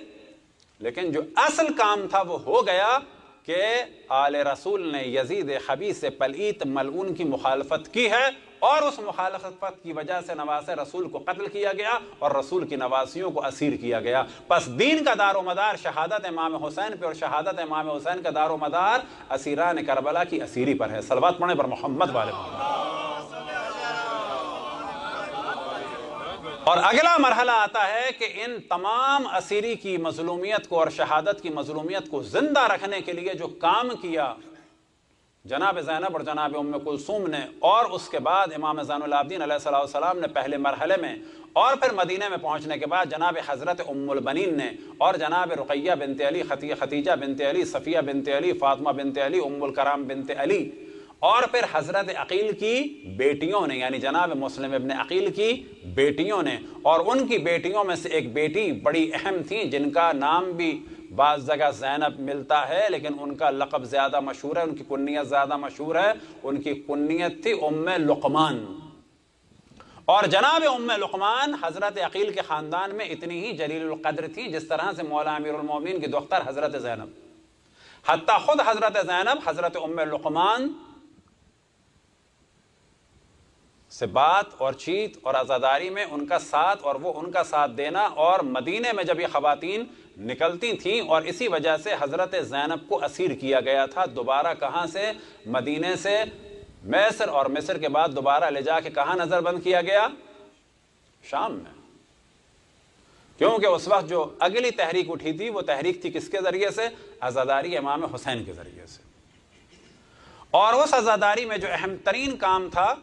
لیکن جو اصل کام تھا وہ ہو گیا کہ آل رسول نے یزید خبیث پلیت ملعون کی مخالفت کی ہے، اور اس مخالفت کی وجہ سے نواس رسول کو قتل کیا گیا اور رسول کی نواسیوں کو اسیر کیا گیا۔ پس دین کا دار و مدار شہادت امام حسین پہ، اور شہادت امام حسین کا دار و مدار اسیران کربلا کی اسیری پر ہے۔ صلوات پڑھیں پر محمد والے محمد۔ اور اگلا مرحلہ آتا ہے کہ ان تمام اسیری کی مظلومیت کو اور شہادت کی مظلومیت کو زندہ رکھنے کے لیے جو کام کیا جناب زینب اور جناب ام کلثوم نے، اور اس کے بعد امام زین العابدین علیہ السلام نے پہلے مرحلے میں، اور پھر مدینہ میں پہنچنے کے بعد جناب حضرت ام البنین نے، اور جناب رقیہ بنت علی، خدیجہ بنت علی، صفیہ بنت علی، فاطمہ بنت علی، ام الکرام بنت علی، اور پھر حضرت عقیل کی بیٹیوں نے یعنی جناب مسلم ابن عقیل کی بیٹیوں نے، اور ان کی بیٹیوں میں سے ایک بیٹی بڑی اہم تھیں جن کا نام بھی بعض جگہ زینب ملتا ہے لیکن ان کا لقب زیادہ مشہور ہے، ان کی کنیت زیادہ مشہور ہے، ان کی کنیت تھی ام لقمان۔ اور جناب ام لقمان حضرت عقیل کے خاندان میں اتنی ہی جلیل القدر تھی جس طرح سے مولا امیر المومنین کی دختر حضرت زینب، حتیٰ خود حضرت زینب حضرت ام لقمان سے بات اور چیت اور عزاداری میں ان کا ساتھ اور وہ ان کا ساتھ دینا، اور مدینے میں جب یہ خواتین نکلتی تھیں، اور اسی وجہ سے حضرت زینب کو اسیر کیا گیا تھا دوبارہ کہاں سے؟ مدینے سے مصر، اور مصر کے بعد دوبارہ لے جا کے کہاں نظر بند کیا گیا؟ شام میں، کیونکہ اس وقت جو اگلی تحریک اٹھی تھی وہ تحریک تھی کس کے ذریعے سے؟ عزاداری امام حسین کے ذریعے سے، اور اس عزاداری میں جو اہم ترین کام تھا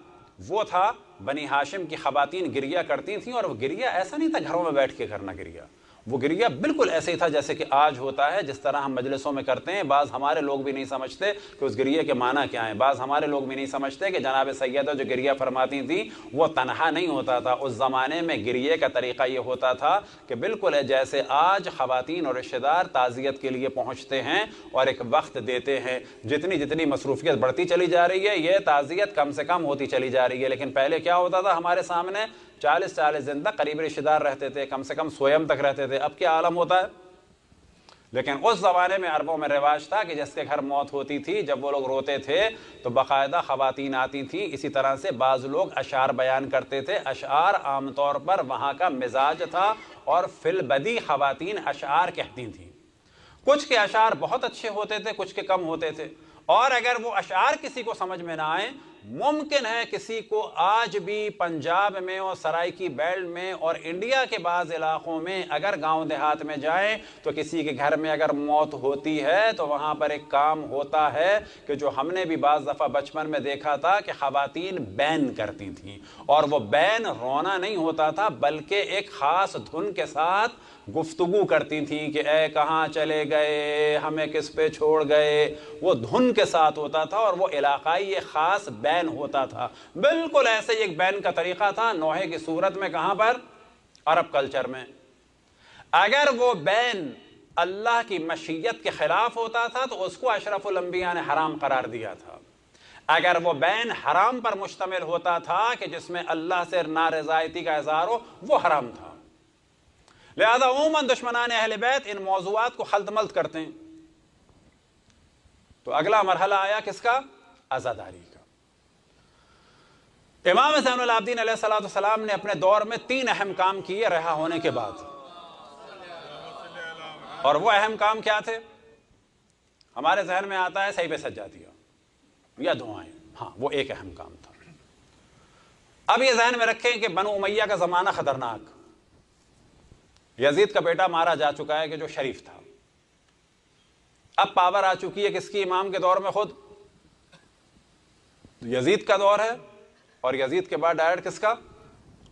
وہ تھا بنی ہاشم کی خواتین گریہ کرتی تھیں، اور وہ گریہ ایسا نہیں تھا گھروں میں بیٹھ کے کرنا گریہ، وہ گریہ بالکل ایسے ہی تھا جیسے کہ آج ہوتا ہے، جس طرح ہم مجلسوں میں کرتے ہیں۔ بعض ہمارے لوگ بھی نہیں سمجھتے کہ اس گریہ کے معنی کیا ہیں، بعض ہمارے لوگ بھی نہیں سمجھتے کہ جناب سیدہ جو گریہ فرماتی تھیں وہ تنہا نہیں ہوتا تھا، اس زمانے میں گریہ کا طریقہ یہ ہوتا تھا کہ بالکل جیسے آج خواتین اور رشتہ دار تعزیت کے لیے پہنچتے ہیں اور ایک وقت دیتے ہیں، جتنی جتنی مصروفیت بڑھتی چلی جا رہی ہے یہ تعزیت کم سے کم ہوتی چلی جا رہی ہے، لیکن پہلے کیا ہوتا تھا؟ ہمارے سامنے 40 دن تک قریب رشتہ دار رہتے تھے، کم سے کم سویم تک رہتے تھے، اب کیا عالم ہوتا ہے؟ لیکن اس زمانے میں عربوں میں رواج تھا کہ جس کے گھر موت ہوتی تھی جب وہ لوگ روتے تھے تو باقاعدہ خواتین آتی تھیں، اسی طرح سے بعض لوگ اشعار بیان کرتے تھے۔ اشعار عام طور پر وہاں کا مزاج تھا، اور فی البدی خواتین اشعار کہتی تھیں، کچھ کے اشعار بہت اچھے ہوتے تھے، کچھ کے کم ہوتے تھے، اور اگر وہ اشعار کسی کو سمجھ میں نہ آئیں، ممکن ہے کسی کو آج بھی پنجاب میں اور سرائکی بیلٹ میں اور انڈیا کے بعض علاقوں میں اگر گاؤں دیہات میں جائیں تو کسی کے گھر میں اگر موت ہوتی ہے تو وہاں پر ایک کام ہوتا ہے کہ جو ہم نے بھی بعض دفعہ بچپن میں دیکھا تھا کہ خواتین بین کرتی تھیں، اور وہ بین رونا نہیں ہوتا تھا بلکہ ایک خاص دھن کے ساتھ گفتگو کرتی تھیں کہ اے کہاں چلے گئے، ہمیں کس پہ چھوڑ گئے، وہ دھن کے ساتھ ہوتا تھا اور وہ علاقائی ایک خاص بین ہوتا تھا. بالکل ایسے ہی ایک بین کا طریقہ تھا نوحے کی صورت میں. کہاں پر؟ عرب کلچر میں. اگر وہ بین اللہ کی مشیت کے خلاف ہوتا تھا تو اس کو اشرف الانبیاء نے حرام قرار دیا تھا. اگر وہ بین حرام پر مشتمل ہوتا تھا کہ جس میں اللہ سے نارضایتی کا اظہار ہو، وہ حرام تھا. لہذا عموماً دشمنان اہل بیت ان موضوعات کو خلط ملط کرتے ہیں. تو اگلا مرحلہ آیا کس کا؟ عزاداری کا. امام زین العابدین علیہ السلام نے اپنے دور میں 3 اہم کام کیے رہا ہونے کے بعد. اور وہ اہم کام کیا تھے؟ ہمارے ذہن میں آتا ہے صحیح پہ سجادیہ یا دعائیں. ہاں وہ ایک اہم کام تھا. اب یہ ذہن میں رکھیں کہ بنو امیہ کا زمانہ خطرناک. یزید کا بیٹا مارا جا چکا ہے کہ جو شریف تھا. اب پاور آ چکی ہے کس کی؟ امام کے دور میں خود یزید کا دور ہے. اور یزید کے بعد ڈائریکٹ کس کا؟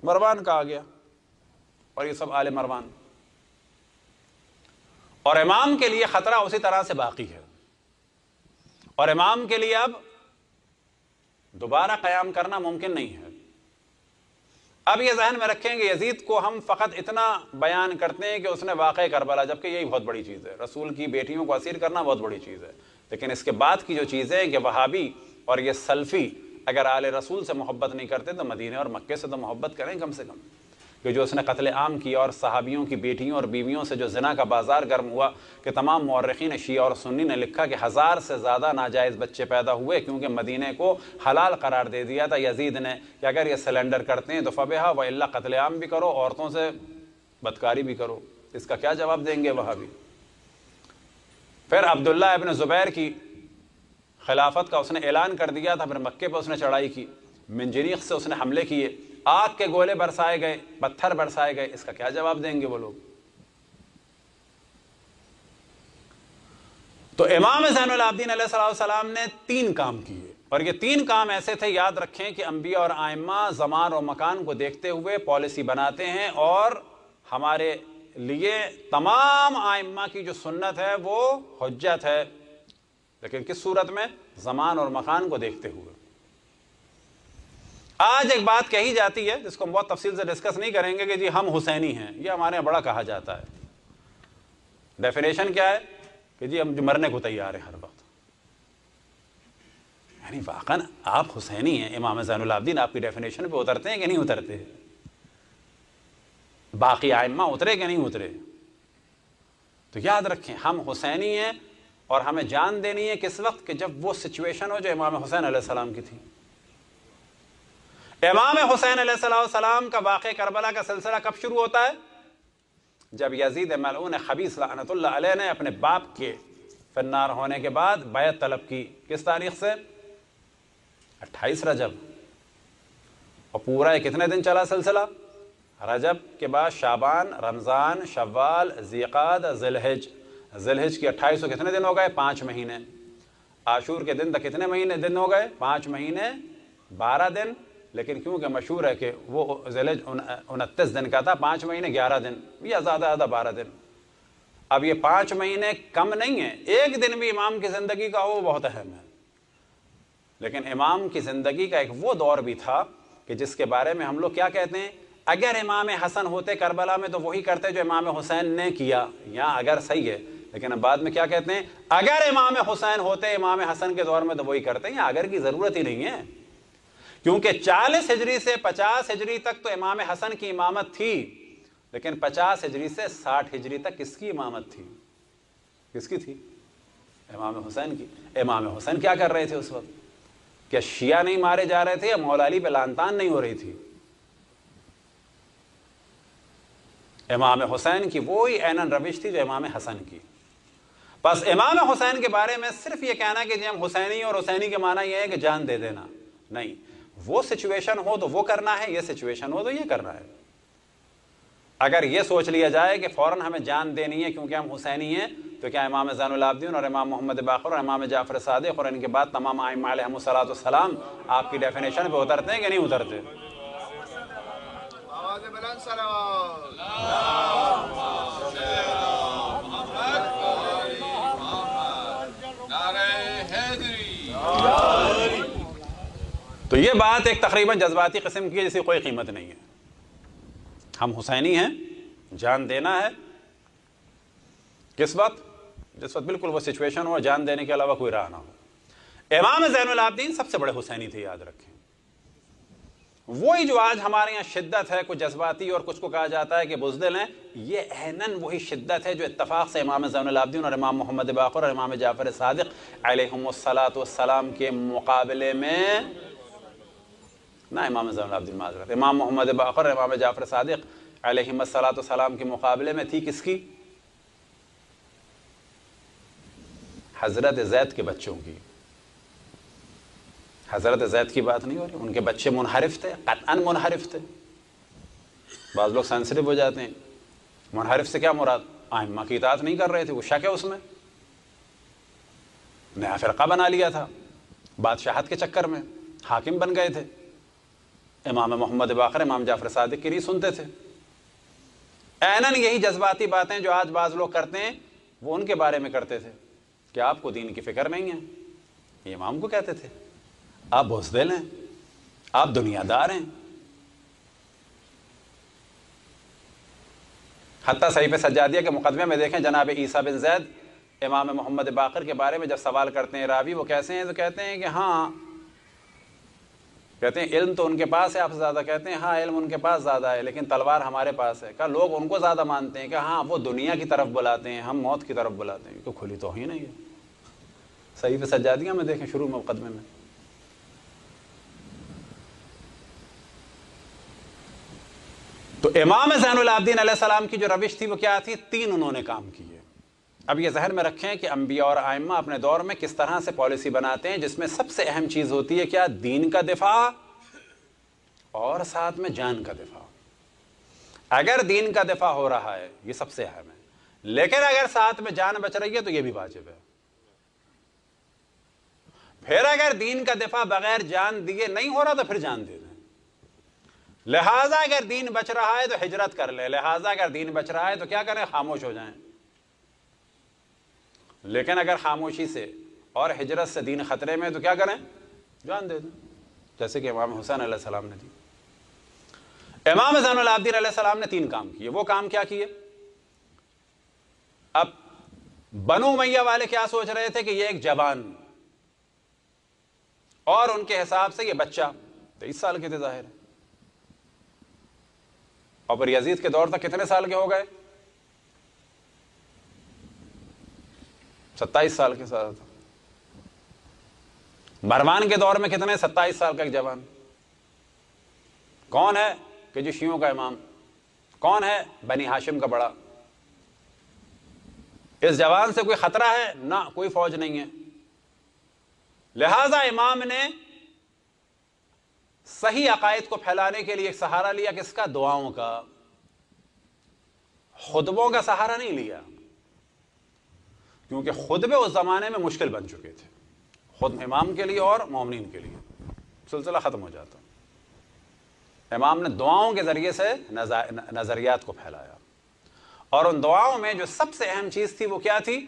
مروان کا آ گیا. اور یہ سب آل مروان. اور امام کے لیے خطرہ اسی طرح سے باقی ہے. اور امام کے لیے اب دوبارہ قیام کرنا ممکن نہیں ہے. اب یہ ذہن میں رکھیں کہ یزید کو ہم فقط اتنا بیان کرتے ہیں کہ اس نے واقع کربلا، جبکہ یہی بہت بڑی چیز ہے. رسول کی بیٹیوں کو اسیر کرنا بہت بڑی چیز ہے. لیکن اس کے بعد کی جو چیزیں کہ وہابی اور یہ سلفی اگر آل رسول سے محبت نہیں کرتے تو مدینے اور مکے سے تو محبت کریں کم سے کم. کہ جو اس نے قتل عام کیا اور صحابیوں کی بیٹیوں اور بیویوں سے جو زنا کا بازار گرم ہوا کہ تمام مورخین شیعہ اور سنی نے لکھا کہ 1000 سے زیادہ ناجائز بچے پیدا ہوئے کیونکہ مدینے کو حلال قرار دے دیا تھا یزید نے کہ اگر یہ سلنڈر کرتے ہیں تو فبہا و الا قتل عام بھی کرو، عورتوں سے بدکاری بھی کرو. اس کا کیا جواب دیں گے وہابی؟ پھر عبداللہ ابن زبیر کی خلافت کا اس نے اعلان کر دیا تھا. پھر مکے پہ اس نے چڑھائی کی، منجنیق سے اس نے حملے کیے، آگ کے گولے برسائے گئے، پتھر برسائے گئے. اس کا کیا جواب دیں گے وہ لوگ؟ تو امام زین العابدین علیہ السلام نے 3 کام کیے. اور یہ 3 کام ایسے تھے، یاد رکھیں کہ انبیاء اور ائمہ زمان اور مکان کو دیکھتے ہوئے پالیسی بناتے ہیں. اور ہمارے لیے تمام ائمہ کی جو سنت ہے وہ حجت ہے. لیکن کس صورت میں؟ زمان اور مکان کو دیکھتے ہوئے. آج ایک بات کہی جاتی ہے جس کو ہم بہت تفصیل سے ڈسکس نہیں کریں گے کہ جی ہم حسینی ہیں. یہ ہمارے یہاں بڑا کہا جاتا ہے. ڈیفینیشن کیا ہے؟ کہ جی ہم جو مرنے کو تیار ہیں ہر وقت. یعنی واقعا آپ حسینی ہیں، امام زین العابدین آپ کی ڈیفینیشن پہ اترتے ہیں کہ نہیں اترتے؟ باقی ائمہ اترے کہ نہیں اترے؟ تو یاد رکھیں ہم حسینی ہیں اور ہمیں جان دینی ہے کس وقت؟ کہ جب وہ سچویشن ہو جو امام حسین علیہ السلام کی تھی. امام حسین علیہ السلام کا واقع کربلا کا سلسلہ کب شروع ہوتا ہے؟ جب یزید ملعون خبیث لعنت اللہ علیہ نے اپنے باپ کے فی النار ہونے کے بعد بیعت طلب کی. کس تاریخ سے؟ 28 رجب. اور پورا یہ کتنے دن چلا سلسلہ؟ رجب کے بعد شعبان، رمضان، شوال، ذیقعدہ، ذی الحج. ذی الحج کی 28 کو کتنے دن ہو گئے؟ 5 مہینے. عاشور کے دن تک کتنے مہینے دن ہو گئے؟ 5 مہینے 12 دن. لیکن کیونکہ مشہور ہے کہ وہ ذی الحج 29 دن کا تھا، 5 مہینے 11 دن یا زیادہ 12 دن. اب یہ 5 مہینے کم نہیں ہیں. ایک دن بھی امام کی زندگی کا وہ بہت اہم ہے. لیکن امام کی زندگی کا ایک وہ دور بھی تھا کہ جس کے بارے میں ہم لوگ کیا کہتے ہیں؟ اگر امام حسن ہوتے کربلا میں تو وہی کرتے جو امام حسین نے کیا. یہاں اگر صحیح ہے، لیکن اب بعد میں کیا کہتے ہیں؟ اگر امام حسین ہوتے امام حسن کے دور میں تو وہی کرتے. یہاں اگر کی ضرورت ہی نہیں ہے، کیونکہ 40 ہجری سے 50 ہجری تک تو امام حسن کی امامت تھی. لیکن 50 ہجری سے 60 ہجری تک کس کی امامت تھی؟ کس کی تھی؟ امام حسین کی. امام حسین کیا کر رہے تھے اس وقت؟ کیا شیعہ نہیں مارے جا رہے تھے یا مولا علی پہ لعن طعن نہیں ہو رہی تھی؟ امام حسین کی وہی عیناً روش تھی جو امام حسن کی. بس امام حسین کے بارے میں صرف یہ کہنا کہ جی ہم حسینی اور حسینی کے معنی یہ ہے کہ جان دے دینا نہیں. وہ سچویشن ہو تو وہ کرنا ہے، یہ سچویشن ہو تو یہ کرنا ہے. اگر یہ سوچ لیا جائے کہ فوراً ہمیں جان دینی ہے کیونکہ ہم حسینی ہیں، تو کیا امام زین العابدین اور امام محمد باقر اور امام جعفر صادق اور ان کے بعد تمام ائمہ علیہم الصلوۃ والسلام آپ کی ڈیفینیشن پہ اترتے ہیں کہ نہیں اترتے؟ نعرہ حیدری تو یہ بات ایک تقریباً جذباتی قسم کی ہے جس کی کوئی قیمت نہیں ہے. ہم حسینی ہیں, جان دینا ہے. کس وقت؟ جس وقت بالکل وہ سچویشن ہو, جان دینے کے علاوہ کوئی راہ نہ ہو. امام زین العابدین سب سے بڑے حسینی تھے, یاد رکھیں. وہی جو آج ہمارے یہاں شدت ہے, کچھ جذباتی اور کچھ کو کہا جاتا ہے کہ بزدل ہیں, یہ عیناً وہی شدت ہے جو اتفاق سے امام زین العابدین اور امام محمد باقر اور امام جعفر صادق علیہم السلام کے مقابلے میں, نہ امام زین العابدین معذرت, امام محمد باقر اور امام جعفر صادق علیہم السلام کے مقابلے میں تھی کس کی؟ حضرت زید کے بچوں کی. حضرت زید کی بات نہیں ہو رہی, ان کے بچے منحرف تھے, قطعاً منحرف تھے. بعض لوگ سینسٹیو ہو جاتے ہیں. منحرف سے کیا مراد؟ ائمہ کی اطاعت نہیں کر رہے تھے, وہ شک ہے اس میں. نیا فرقہ بنا لیا تھا بادشاہت کے چکر میں, حاکم بن گئے تھے. امام محمد باقر امام جعفر صادق کی نہیں سنتے تھے. عیناً یہی جذباتی باتیں جو آج بعض لوگ کرتے ہیں وہ ان کے بارے میں کرتے تھے. کیا آپ کو دین کی فکر نہیں ہے؟ یہ امام کو کہتے تھے. آپ بزدل ہیں, آپ دنیا دار ہیں. حتیٰ صحیفہ سجادیہ کے مقدمے میں دیکھیں, جناب عیسیٰ بن زید امام محمد باقر کے بارے میں جب سوال کرتے ہیں راوی, وہ کیسے ہیں؟ تو کہتے ہیں کہ ہاں, کہتے ہیں علم تو ان کے پاس ہے آپ سے زیادہ. کہتے ہیں ہاں علم ان کے پاس زیادہ ہے لیکن تلوار ہمارے پاس ہے. کہا لوگ ان کو زیادہ مانتے ہیں, کہ ہاں وہ دنیا کی طرف بلاتے ہیں, ہم موت کی طرف بلاتے ہیں. تو کھلی توہین ہے یہ. صحیفہ سجادیہ میں دیکھیں شروع میں مقدمے میں. تو امام زین العابدین علیہ السلام کی جو روش تھی وہ کیا تھی؟ 3 انہوں نے کام کیے. اب یہ ذہن میں رکھیں کہ انبیاء اور ائمہ اپنے دور میں کس طرح سے پالیسی بناتے ہیں جس میں سب سے اہم چیز ہوتی ہے کیا؟ دین کا دفاع اور ساتھ میں جان کا دفاع. اگر دین کا دفاع ہو رہا ہے یہ سب سے اہم ہے, لیکن اگر ساتھ میں جان بچ رہی ہے تو یہ بھی واجب ہے. پھر اگر دین کا دفاع بغیر جان دیے نہیں ہو رہا تو پھر جان دے دیں. لہٰذا اگر دین بچ رہا ہے تو ہجرت کر لے, لہٰذا اگر دین بچ رہا ہے تو کیا کریں؟ خاموش ہو جائیں. لیکن اگر خاموشی سے اور ہجرت سے دین خطرے میں تو کیا کریں؟ جان دے دیں, جیسے کہ امام حسین علیہ السلام نے دی. امام زین العابدین علیہ السلام نے 3 کام کیے. وہ کام کیا کیے؟ اب بنو امیہ والے کیا سوچ رہے تھے کہ یہ ایک جوان, اور ان کے حساب سے یہ بچہ 23 سال کے تھے ظاہر ہے, اور پھر یزید کے دور تک کتنے سال کے ہو گئے؟ 27 سال کے ساتھ. مروان کے دور میں کتنے؟ 27 سال کا ایک جوان. کون ہے کہ جو شیعوں کا امام؟ کون ہے؟ بنی ہاشم کا بڑا. اس جوان سے کوئی خطرہ ہے؟ نہ, کوئی فوج نہیں ہے. لہذا امام نے صحیح عقائد کو پھیلانے کے لیے ایک سہارا لیا, کس کا؟ دعاؤں کا. خطبوں کا سہارا نہیں لیا, کیونکہ خطبے اس زمانے میں مشکل بن چکے تھے, خود امام کے لیے اور مومنین کے لیے سلسلہ ختم ہو جاتا. امام نے دعاؤں کے ذریعے سے نظریات کو پھیلایا, اور ان دعاؤں میں جو سب سے اہم چیز تھی وہ کیا تھی؟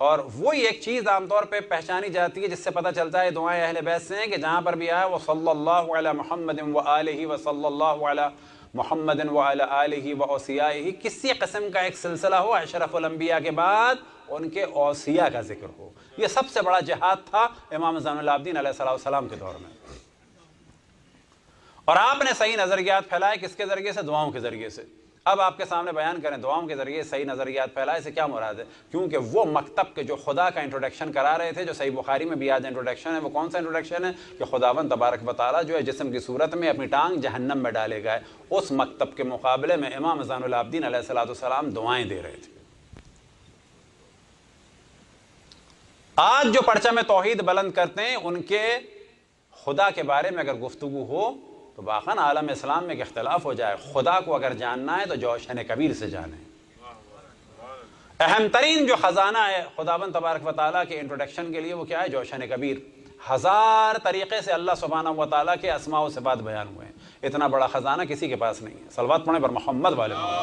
اور وہی ایک چیز عام طور پہ پہچانی جاتی ہے جس سے پتہ چلتا ہے دعائیں اہل بیت سے ہیں, کہ جہاں پر بھی آیا وہ صلی اللہ علی محمد و آلہ و صلی اللہ علی محمد و علی آلہ و اوصیائہ, کسی قسم کا ایک سلسلہ ہو اشرف الانبیاء کے بعد ان کے اوصیاء کا ذکر ہو. یہ سب سے بڑا جہاد تھا امام زین العابدین علیہ السلام کے دور میں. اور آپ نے صحیح نظریات پھیلائے کس کے ذریعے سے؟ دعاؤں کے ذریعے سے. اب آپ کے سامنے بیان کریں دعاؤں کے ذریعے صحیح نظریات پھیلائے سے کیا مراد ہے؟ کیونکہ وہ مکتب کے جو خدا کا انٹروڈکشن کرا رہے تھے, جو صحیح بخاری میں بھی آج انٹروڈکشن ہے, وہ کون سا انٹروڈکشن ہے؟ کہ خداوند تبارک و تعالیٰ جو ہے جسم کی صورت میں اپنی ٹانگ جہنم میں ڈالے گا. اس مکتب کے مقابلے میں امام زین العابدین علیہ السلام دعائیں دے رہے تھے. آج جو پرچم توحید بلند کرتے ہیں ان کے خدا کے بارے میں اگر گفتگو ہو تو باقاً عالم اسلام میں ایک اختلاف ہو جائے. خدا کو اگر جاننا ہے تو جوشن کبیر سے جانیں. اہم ترین جو خزانہ ہے خداوند تبارک و تعالیٰ کے انٹروڈکشن کے لیے وہ کیا ہے؟ جوشن کبیر. 1000 طریقے سے اللہ سبحانہ و تعالیٰ کے اسماء و صفات بیان ہوئے ہیں. اتنا بڑا خزانہ کسی کے پاس نہیں ہے. صلوات پڑھیں پر محمد والے محمد.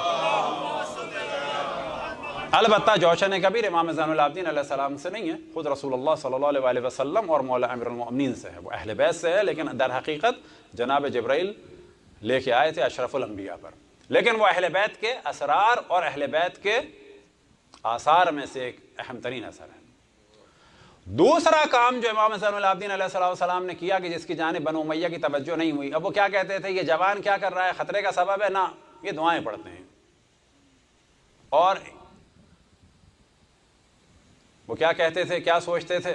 البتہ جوشن کبیر امام زین العابدین علیہ السلام سے نہیں ہے، خود رسول اللہ صلی اللہ علیہ وسلم اور مولا امیر المؤمنین سے ہے، وہ اہل بیت سے ہے، لیکن در حقیقت جناب جبرائیل لے کے آئے تھے اشرف الانبیاء پر، لیکن وہ اہل بیت کے اسرار اور اہل بیت کے آثار میں سے ایک اہم ترین اثر ہے۔ دوسرا کام جو امام زین العابدین علیہ السلام نے کیا کہ جس کی جانب بنو امیہ کی توجہ نہیں ہوئی، اب وہ کیا کہتے تھے یہ جوان کیا کر رہا ہے، خطرے کا سبب ہے؟ نہ، یہ دعائیں پڑھتے ہیں۔ اور وہ کیا کہتے تھے، کیا سوچتے تھے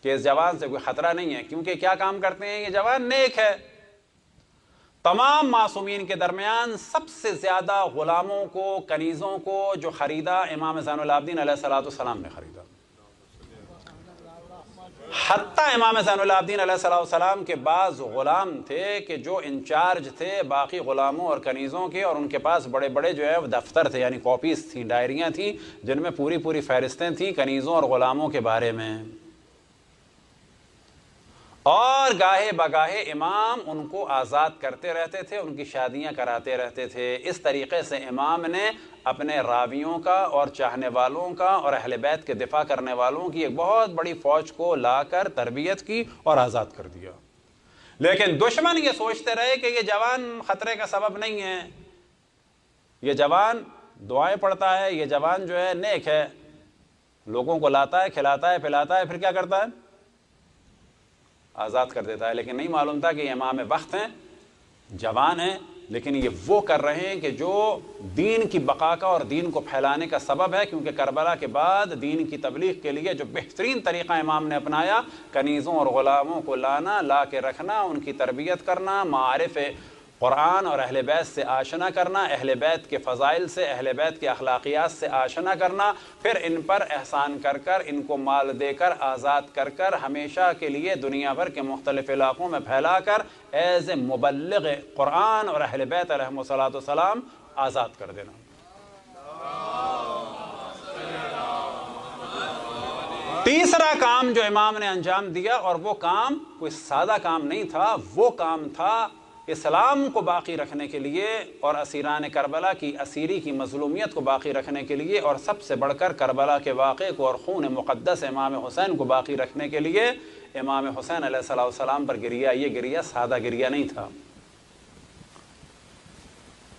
کہ اس جوان سے کوئی خطرہ نہیں ہے، کیونکہ کیا کام کرتے ہیں، یہ جوان نیک ہے۔ تمام معصومین کے درمیان سب سے زیادہ غلاموں کو، کنیزوں کو جو خریدا امام زین العابدین علیہ السلام نے خریدا۔ حتیٰ امام زین العابدین علیہ السلام کے بعض غلام تھے کہ جو انچارج تھے باقی غلاموں اور کنیزوں کے، اور ان کے پاس بڑے بڑے جو ہے دفتر تھے، یعنی کاپیز تھیں، ڈائریاں تھیں جن میں پوری پوری فہرستیں تھیں کنیزوں اور غلاموں کے بارے میں، اور گاہے بگاہے امام ان کو آزاد کرتے رہتے تھے، ان کی شادیاں کراتے رہتے تھے۔ اس طریقے سے امام نے اپنے راویوں کا اور چاہنے والوں کا اور اہل بیت کے دفاع کرنے والوں کی ایک بہت بڑی فوج کو لا کر تربیت کی اور آزاد کر دیا۔ لیکن دشمن یہ سوچتے رہے کہ یہ جوان خطرے کا سبب نہیں ہے، یہ جوان دعائیں پڑھتا ہے، یہ جوان جو ہے نیک ہے، لوگوں کو لاتا ہے، کھلاتا ہے، پلاتا ہے، پھر کیا کرتا ہے، آزاد کر دیتا ہے۔ لیکن نہیں معلوم تھا کہ یہ امام وقت ہیں، جوان ہیں، لیکن یہ وہ کر رہے ہیں کہ جو دین کی بقا کا اور دین کو پھیلانے کا سبب ہے، کیونکہ کربلا کے بعد دین کی تبلیغ کے لیے جو بہترین طریقہ امام نے اپنایا، کنیزوں اور غلاموں کو لانا، لا کے رکھنا، ان کی تربیت کرنا، معارف قرآن اور اہل بیت سے آشنا کرنا، اہل بیت کے فضائل سے، اہل بیت کے اخلاقیات سے آشنا کرنا، پھر ان پر احسان کر کر، ان کو مال دے کر، آزاد کر کر، ہمیشہ کے لیے دنیا بھر کے مختلف علاقوں میں پھیلا کر ایز اے مبلغ قرآن اور اہل بیت علیہم السلام آزاد کر دینا۔ تیسرا کام جو امام نے انجام دیا، اور وہ کام کوئی سادہ کام نہیں تھا، وہ کام تھا اسلام کو باقی رکھنے کے لیے اور اسیران کربلا کی اسیری کی مظلومیت کو باقی رکھنے کے لیے، اور سب سے بڑھ کر کربلا کے واقعے کو اور خون مقدس امام حسین کو باقی رکھنے کے لیے امام حسین علیہ السلام پر گریہ، یہ گریہ سادہ گریہ نہیں تھا،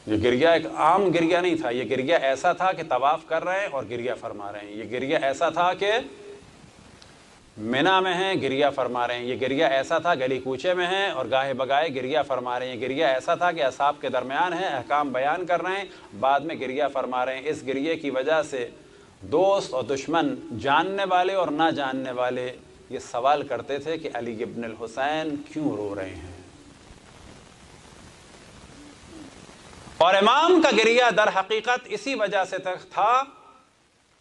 یہ گریہ ایک عام گریہ نہیں تھا، یہ گریہ ایسا تھا کہ طواف کر رہے ہیں اور گریہ فرما رہے ہیں، یہ گریہ ایسا تھا کہ مینا میں ہیں گریہ فرما رہے ہیں، یہ گریہ ایسا تھا گلی کوچے میں ہیں اور گاہے بگاہے گریہ فرما رہے ہیں، یہ گریہ ایسا تھا کہ اصحاب کے درمیان ہیں، احکام بیان کر رہے ہیں، بعد میں گریہ فرما رہے ہیں۔ اس گریہ کی وجہ سے دوست اور دشمن، جاننے والے اور نہ جاننے والے، یہ سوال کرتے تھے کہ علی ابن الحسین کیوں رو رہے ہیں؟ اور امام کا گریہ در حقیقت اسی وجہ سے تھا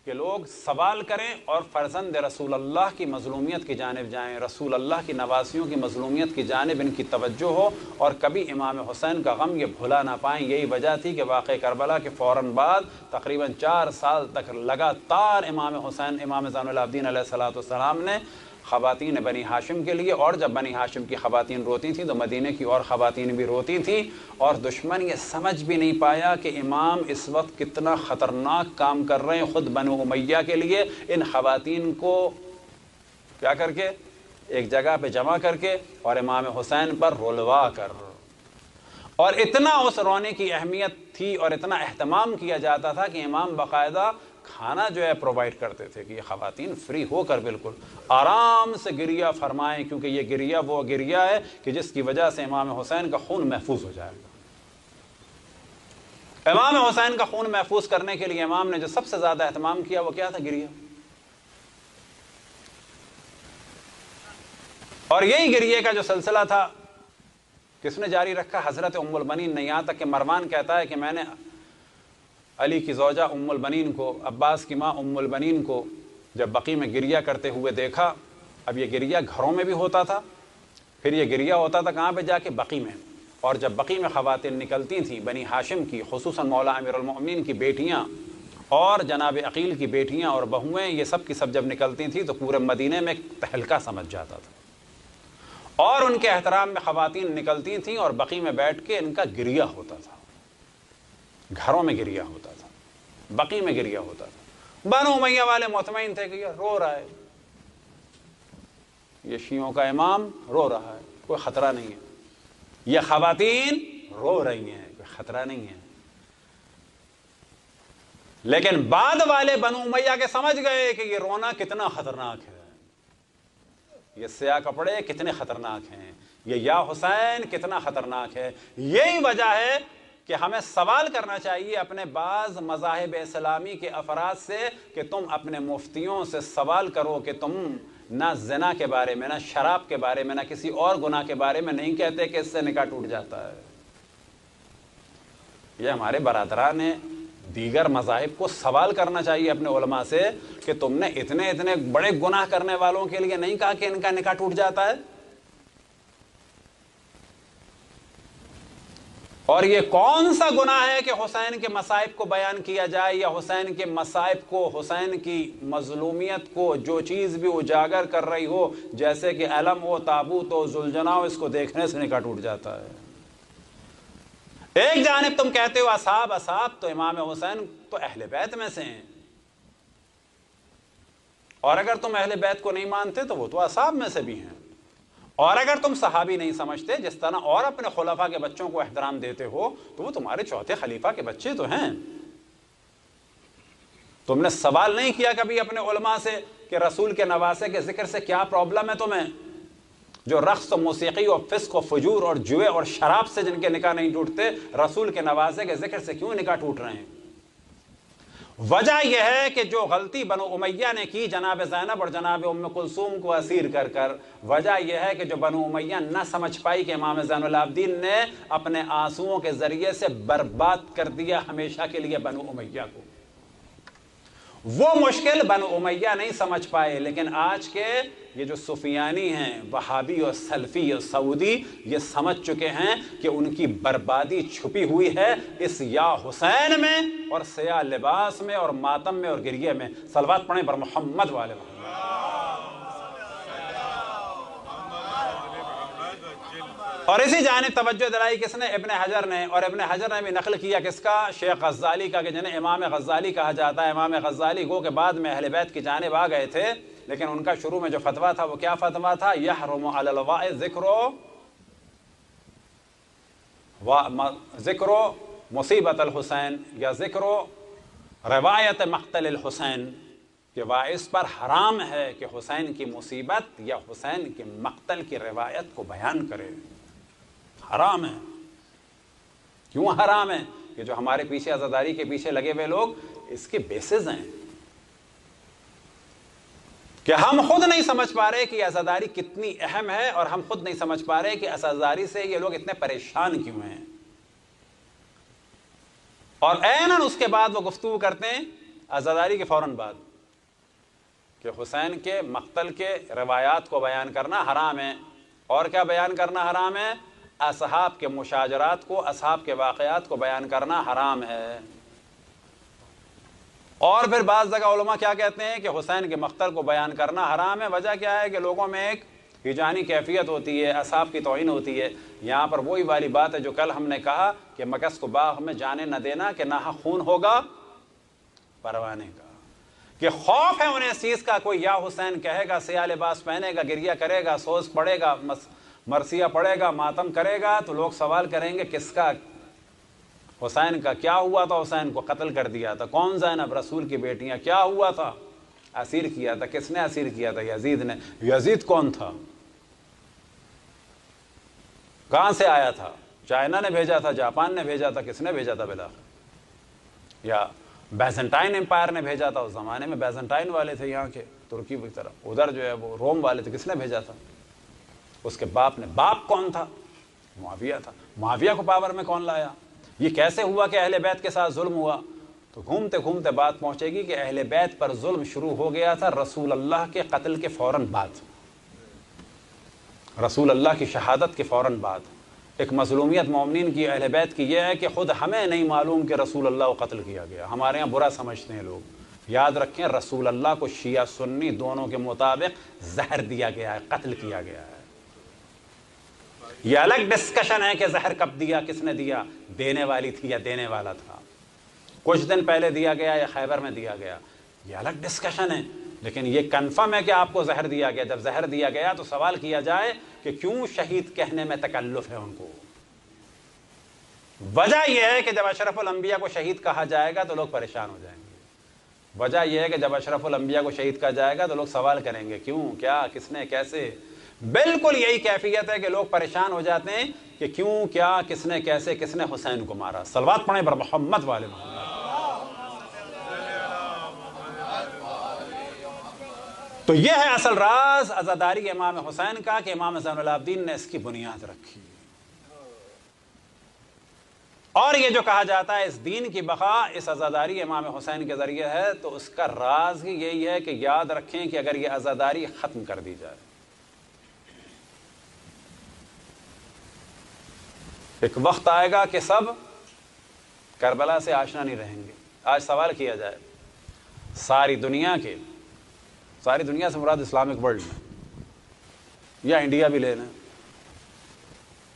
کہ لوگ سوال کریں اور فرزند رسول اللہ کی مظلومیت کی جانب جائیں، رسول اللہ کی نواسیوں کی مظلومیت کی جانب ان کی توجہ ہو، اور کبھی امام حسین کا غم یہ بھلا نہ پائیں۔ یہی وجہ تھی کہ واقعہ کربلا کے فوراً بعد تقریباً 4 سال تک لگاتار امام حسین، امام زین العابدین علیہ السلام نے خواتین بنی ہاشم کے لیے، اور جب بنی ہاشم کی خواتین روتی تھیں تو مدینہ کی اور خواتین بھی روتی تھیں، اور دشمن یہ سمجھ بھی نہیں پایا کہ امام اس وقت کتنا خطرناک کام کر رہے ہیں خود بنو امیہ کے لیے، ان خواتین کو کیا کر کے ایک جگہ پہ جمع کر کے اور امام حسین پر رلوا کر، اور اتنا اس رونے کی اہمیت تھی اور اتنا اہتمام کیا جاتا تھا کہ امام باقاعدہ کھانا جو ہے پرووائڈ کرتے تھے کہ یہ خواتین فری ہو کر بالکل آرام سے گریہ فرمائیں، کیونکہ یہ گریہ وہ گریہ ہے کہ جس کی وجہ سے امام حسین کا خون محفوظ ہو جائے گا۔ امام حسین کا خون محفوظ کرنے کے لیے امام نے جو سب سے زیادہ اہتمام کیا وہ کیا تھا؟ گریہ۔ اور یہی گریہ کا جو سلسلہ تھا کس نے جاری رکھا؟ حضرت ام البنین نے، یہاں تک کہ مروان کہتا ہے کہ میں نے علی کی زوجہ ام البنین کو، عباس کی ماں ام البنین کو جب بقیع میں گریہ کرتے ہوئے دیکھا۔ اب یہ گریہ گھروں میں بھی ہوتا تھا، پھر یہ گریہ ہوتا تھا کہاں پہ؟ جا کے بقیع میں، اور جب بقیع میں خواتین نکلتی تھیں بنی ہاشم کی، خصوصاً مولا امیر المؤمنین کی بیٹیاں اور جناب عقیل کی بیٹیاں اور بہویں، یہ سب کی سب جب نکلتی تھیں تو پورے مدینے میں ایک تہلکہ سمجھ جاتا تھا، اور ان کے احترام میں خواتین نکلتی تھیں اور بقیع میں بیٹھ کے ان کا گریہ ہوتا تھا، گھروں میں گریہ ہوتا تھا، بقیع میں گریہ ہوتا تھا، بنو امیہ والے مطمئن تھے کہ یہ رو رہا ہے، یہ شیعوں کا امام رو رہا ہے، کوئی خطرہ نہیں ہے، یہ خواتین رو رہی ہیں، کوئی خطرہ نہیں ہے۔ لیکن بعد والے بنو امیہ کے سمجھ گئے کہ یہ رونا کتنا خطرناک ہے، یہ سیاہ کپڑے کتنے خطرناک ہیں، یہ یا حسین کتنا خطرناک ہے۔ یہی وجہ ہے کہ ہمیں سوال کرنا چاہیے اپنے بعض مذاہب اسلامی کے افراد سے کہ تم اپنے مفتیوں سے سوال کرو کہ تم نہ زنا کے بارے میں، نہ شراب کے بارے میں، نہ کسی اور گناہ کے بارے میں نہیں کہتے کہ اس سے نکاح ٹوٹ جاتا ہے۔ یہ ہمارے برادران دیگر مذاہب کو سوال کرنا چاہیے اپنے علماء سے کہ تم نے اتنے بڑے گناہ کرنے والوں کے لیے نہیں کہا کہ ان کا نکاح ٹوٹ جاتا ہے؟ اور یہ کون سا گناہ ہے کہ حسین کے مصائب کو بیان کیا جائے، یا حسین کے مصائب کو، حسین کی مظلومیت کو جو چیز بھی اجاگر کر رہی ہو، جیسے کہ علم ہو، تابوت ہو، ذوالجناح ہو، اس کو دیکھنے سے نکاح ٹوٹ جاتا ہے۔ ایک جانب تم کہتے ہو اصحاب تو امام حسین تو اہل بیت میں سے ہیں، اور اگر تم اہل بیت کو نہیں مانتے تو وہ تو اصحاب میں سے بھی ہیں، اور اگر تم صحابی نہیں سمجھتے جس طرح اور اپنے خلفاء کے بچوں کو احترام دیتے ہو تو وہ تمہارے چوتھے خلیفہ کے بچے تو ہیں۔ تم نے سوال نہیں کیا کبھی اپنے علماء سے کہ رسول کے نواسے کے ذکر سے کیا پرابلم ہے تمہیں؟ جو رقص و موسیقی اور فسق و فجور اور جوئے اور شراب سے جن کے نکاح نہیں ٹوٹتے، رسول کے نواسے کے ذکر سے کیوں نکاح ٹوٹ رہے ہیں؟ وجہ یہ ہے کہ جو غلطی بنو امیہ نے کی جناب زینب اور جناب ام کلثوم کو اسیر کر کر، وجہ یہ ہے کہ جو بنو امیہ نہ سمجھ پائی کہ امام زین العابدین نے اپنے آنسوؤں کے ذریعے سے برباد کر دیا ہمیشہ کے لیے بنو امیہ کو۔ وہ مشکل بنو امیہ نہیں سمجھ پائے، لیکن آج کے یہ جو سفیانی ہیں، وہابی اور سلفی اور سعودی، یہ سمجھ چکے ہیں کہ ان کی بربادی چھپی ہوئی ہے اس یا حسین میں اور سیاہ لباس میں اور ماتم میں اور گریے میں۔ صلوات پڑھیں بر محمد والے محمد۔ اور اسی جانب توجہ دلائی کس نے؟ ابن حجر نے، اور ابن حجر نے بھی نقل کیا کس کا؟ شیخ غزالی کا، کہ جنہیں امام غزالی کہا جاتا ہے۔ امام غزالی گو کے بعد میں اہل بیت کی جانب آ گئے تھے، لیکن ان کا شروع میں جو فتویٰ تھا وہ کیا فتویٰ تھا؟ یحرم علی الواء ذکر مصیبت الحسین، یا ذکر روایت مقتل الحسین، کہ واعظ پر حرام ہے کہ حسین کی مصیبت یا حسین کے مقتل کی روایت کو بیان کرے۔ حرام ہے۔ کیوں حرام ہے؟ کہ جو ہمارے پیچھے عزاداری کے پیچھے لگے ہوئے لوگ اس کے بیسز ہیں کہ ہم خود نہیں سمجھ پا رہے کہ عزاداری کتنی اہم ہے، اور ہم خود نہیں سمجھ پا رہے کہ عزاداری سے یہ لوگ اتنے پریشان کیوں ہیں، اور عیناً اس کے بعد وہ گفتگو کرتے ہیں عزاداری کے فوراً بعد کہ حسین کے مقتل کے روایات کو بیان کرنا حرام ہے۔ اور کیا بیان کرنا حرام ہے؟ اصحاب کے مشاجرات کو، اصحاب کے واقعات کو بیان کرنا حرام ہے۔ اور پھر بعض جگہ علماء کیا کہتے ہیں کہ حسین کے مقتل کو بیان کرنا حرام ہے۔ وجہ کیا ہے؟ کہ لوگوں میں ایک ہجانی کیفیت ہوتی ہے، اصحاب کی توہین ہوتی ہے۔ یہاں پر وہی والی بات ہے جو کل ہم نے کہا کہ مگس کو باغ میں جانے نہ دینا کہ ناحق خون ہوگا پروانے کا، کہ خوف ہے انہیں اس چیز کا، کوئی یا حسین کہے گا، سیاہ لباس پہنے گا، گریہ کرے گا، سوز پڑے گا، مرثیہ پڑے گا، ماتم کرے گا، تو لوگ سوال کریں گے کس کا؟ حسین کا کیا ہوا تھا؟ حسین کو قتل کر دیا تھا۔ کون زینب؟ رسول کی بیٹیاں۔ کیا ہوا تھا؟ اسیر کیا تھا۔ کس نے اسیر کیا تھا؟ یزید نے۔ یزید کون تھا؟ کہاں سے آیا تھا؟ چائنا نے بھیجا تھا؟ جاپان نے بھیجا تھا؟ کس نے بھیجا تھا بالآخر؟ یا بیزنٹائن امپائر نے بھیجا تھا؟ اس زمانے میں بیزنٹائن والے تھے یہاں کے ترکی کی طرف، ادھر جو ہے وہ روم والے تھے۔ کس نے بھیجا تھا؟ اس کے باپ نے۔ باپ کون تھا؟ معاویہ تھا۔ معاویہ کو پاور میں کون لایا؟ یہ کیسے ہوا کہ اہل بیت کے ساتھ ظلم ہوا؟ تو گھومتے گھومتے بات پہنچے گی کہ اہل بیت پر ظلم شروع ہو گیا تھا رسول اللہ کے قتل کے فوراً بعد، رسول اللہ کی شہادت کے فوراً بعد۔ ایک مظلومیت مومنین کی، اہل بیت کی یہ ہے کہ خود ہمیں نہیں معلوم کہ رسول اللہ کو قتل کیا گیا۔ ہمارے یہاں برا سمجھتے ہیں لوگ۔ یاد رکھیں رسول اللہ کو شیعہ سنی دونوں کے مطابق زہر دیا گیا ہے، قتل کیا گیا ہے۔ یہ الگ ڈسکشن ہے کہ زہر کب دیا، کس نے دیا، دینے والی تھی یا دینے والا تھا، کچھ دن پہلے دیا گیا یا خیبر میں دیا گیا۔ یہ الگ ڈسکشن ہے، لیکن یہ کنفرم ہے کہ آپ کو زہر دیا گیا۔ جب زہر دیا گیا تو سوال کیا جائے کہ کیوں شہید کہنے میں تکلف ہے ان کو؟ وجہ یہ ہے کہ جب اشرف الانبیاء کو شہید کہا جائے گا تو لوگ پریشان ہو جائیں گے۔ وجہ یہ ہے کہ جب اشرف الانبیاء کو شہید کہا جائے گا تو لوگ سوال کریں گے کیوں، کیا، کس نے، کیسے۔ بالکل یہی کیفیت ہے کہ لوگ پریشان ہو جاتے ہیں کہ کیوں، کیا، کس نے، کیسے، کس نے حسین کو مارا۔ صلوات پڑھیں بر محمد والے محمد۔ تو یہ ہے اصل راز عزاداری امام حسین کا کہ امام زین العابدین نے اس کی بنیاد رکھی۔ اور یہ جو کہا جاتا ہے اس دین کی بقا اس عزاداری امام حسین کے ذریعے ہے، تو اس کا راز ہی یہی ہے کہ یاد رکھیں کہ اگر یہ عزاداری ختم کر دی جائے، ایک وقت آئے گا کہ سب کربلا سے آشنا نہیں رہیں گے۔ آج سوال کیا جائے ساری دنیا سے مراد اسلامک ورلڈ میں یا انڈیا بھی لے لیں،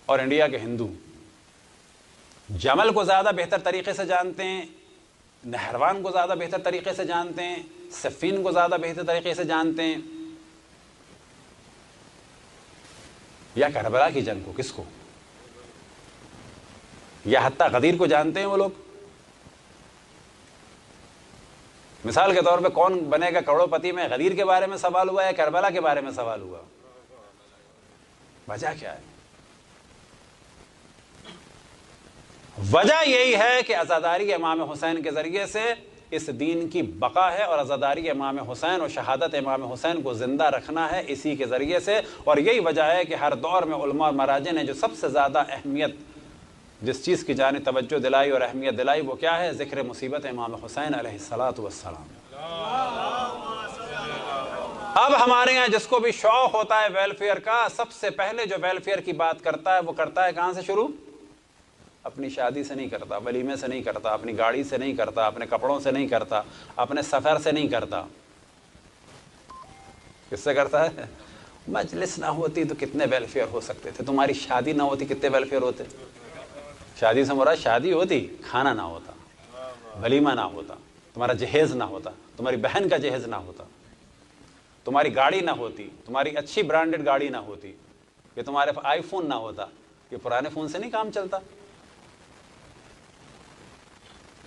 اور انڈیا کے ہندو جمل کو زیادہ بہتر طریقے سے جانتے ہیں، نہروان کو زیادہ بہتر طریقے سے جانتے ہیں، صفین کو زیادہ بہتر طریقے سے جانتے ہیں، یا کربلا کی جنگ کو، کس کو، یا حتیٰ غدیر کو جانتے ہیں وہ لوگ؟ مثال کے طور پہ کون بنے گا کروڑ پتی میں غدیر کے بارے میں سوال ہوا یا کربلا کے بارے میں سوال ہوا؟ وجہ کیا ہے؟ وجہ یہی ہے کہ عزاداری امام حسین کے ذریعے سے اس دین کی بقا ہے، اور عزاداری امام حسین اور شہادت امام حسین کو زندہ رکھنا ہے اسی کے ذریعے سے۔ اور یہی وجہ ہے کہ ہر دور میں علماء اور مراجع نے جو سب سے زیادہ اہمیت جس چیز کی جانب توجہ دلائی اور اہمیت دلائی وہ کیا ہے؟ ذکر مصیبت امام حسین علیہ الصلوۃ والسلام۔ اب ہمارے یہاں جس کو بھی شوق ہوتا ہے ویلفیئر کا، سب سے پہلے جو ویلفیئر کی بات کرتا ہے وہ کرتا ہے کہاں سے شروع؟ اپنی شادی سے نہیں کرتا، ولیمے سے نہیں کرتا، اپنی گاڑی سے نہیں کرتا، اپنے کپڑوں سے نہیں کرتا، اپنے سفر سے نہیں کرتا۔ کس سے کرتا ہے؟ مجلس نہ ہوتی تو کتنے ویلفیئر ہو سکتے تھے، تمہاری شادی نہ ہوتی کتنے ویلفیئر ہوتے۔ شادی سے مراد شادی ہوتی، کھانا نہ ہوتا، ولیمہ نہ ہوتا، تمہارا جہیز نہ ہوتا، تمہاری بہن کا جہیز نہ ہوتا، تمہاری گاڑی نہ ہوتی، تمہاری اچھی برانڈڈ گاڑی نہ ہوتی، کہ تمہارے آئی فون نہ ہوتا۔ کہ پرانے فون سے نہیں کام چلتا،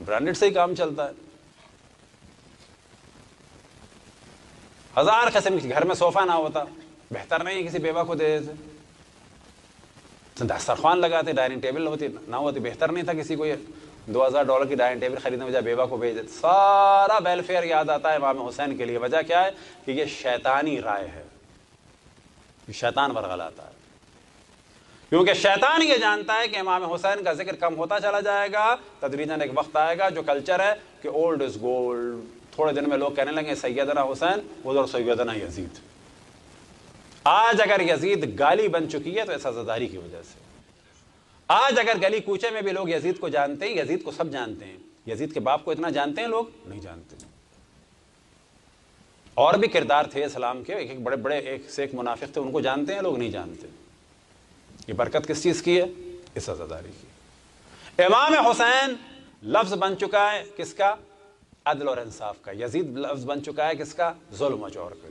برانڈڈ سے ہی کام چلتا ہے۔ ہزار قسم کی، گھر میں صوفہ نہ ہوتا، بہتر نہیں ہے کسی بیوہ کو دے دیتے، دسترخوان لگاتے، ڈائننگ ٹیبل نہ ہوتی، بہتر نہیں تھا کسی کو یہ $2000 کی ڈائننگ ٹیبل خریدنے بجائے بیوہ کو بھیج دیتے۔ سارا ویلفیئر یاد آتا ہے امام حسین کے لیے۔ وجہ کیا ہے؟ کہ یہ شیطانی رائے ہے، یہ شیطان ورغلاتا ہے، کیونکہ شیطان یہ جانتا ہے کہ امام حسین کا ذکر کم ہوتا چلا جائے گا، تدریجاً ایک وقت آئے گا جو کلچر ہے کہ اولڈ از گولڈ، تھوڑے دن میں لوگ کہنے لگے سیدنا حسین، ادھر سیدنا یزید۔ آج اگر یزید گالی بن چکی ہے تو اس عزاداری کی وجہ سے۔ آج اگر گلی کوچے میں بھی لوگ یزید کو جانتے ہیں، یزید کو سب جانتے ہیں، یزید کے باپ کو اتنا جانتے ہیں لوگ نہیں جانتے۔ اور بھی کردار تھے اسلام کے، ایک بڑے بڑے ایک سے ایک منافق تھے، ان کو جانتے ہیں لوگ نہیں جانتے۔ یہ برکت کس چیز کی ہے؟ اس عزاداری کی۔ امام حسین لفظ بن چکا ہے کس کا؟ عدل اور انصاف کا۔ یزید لفظ بن چکا ہے کس کا؟ ظلم و جور کا۔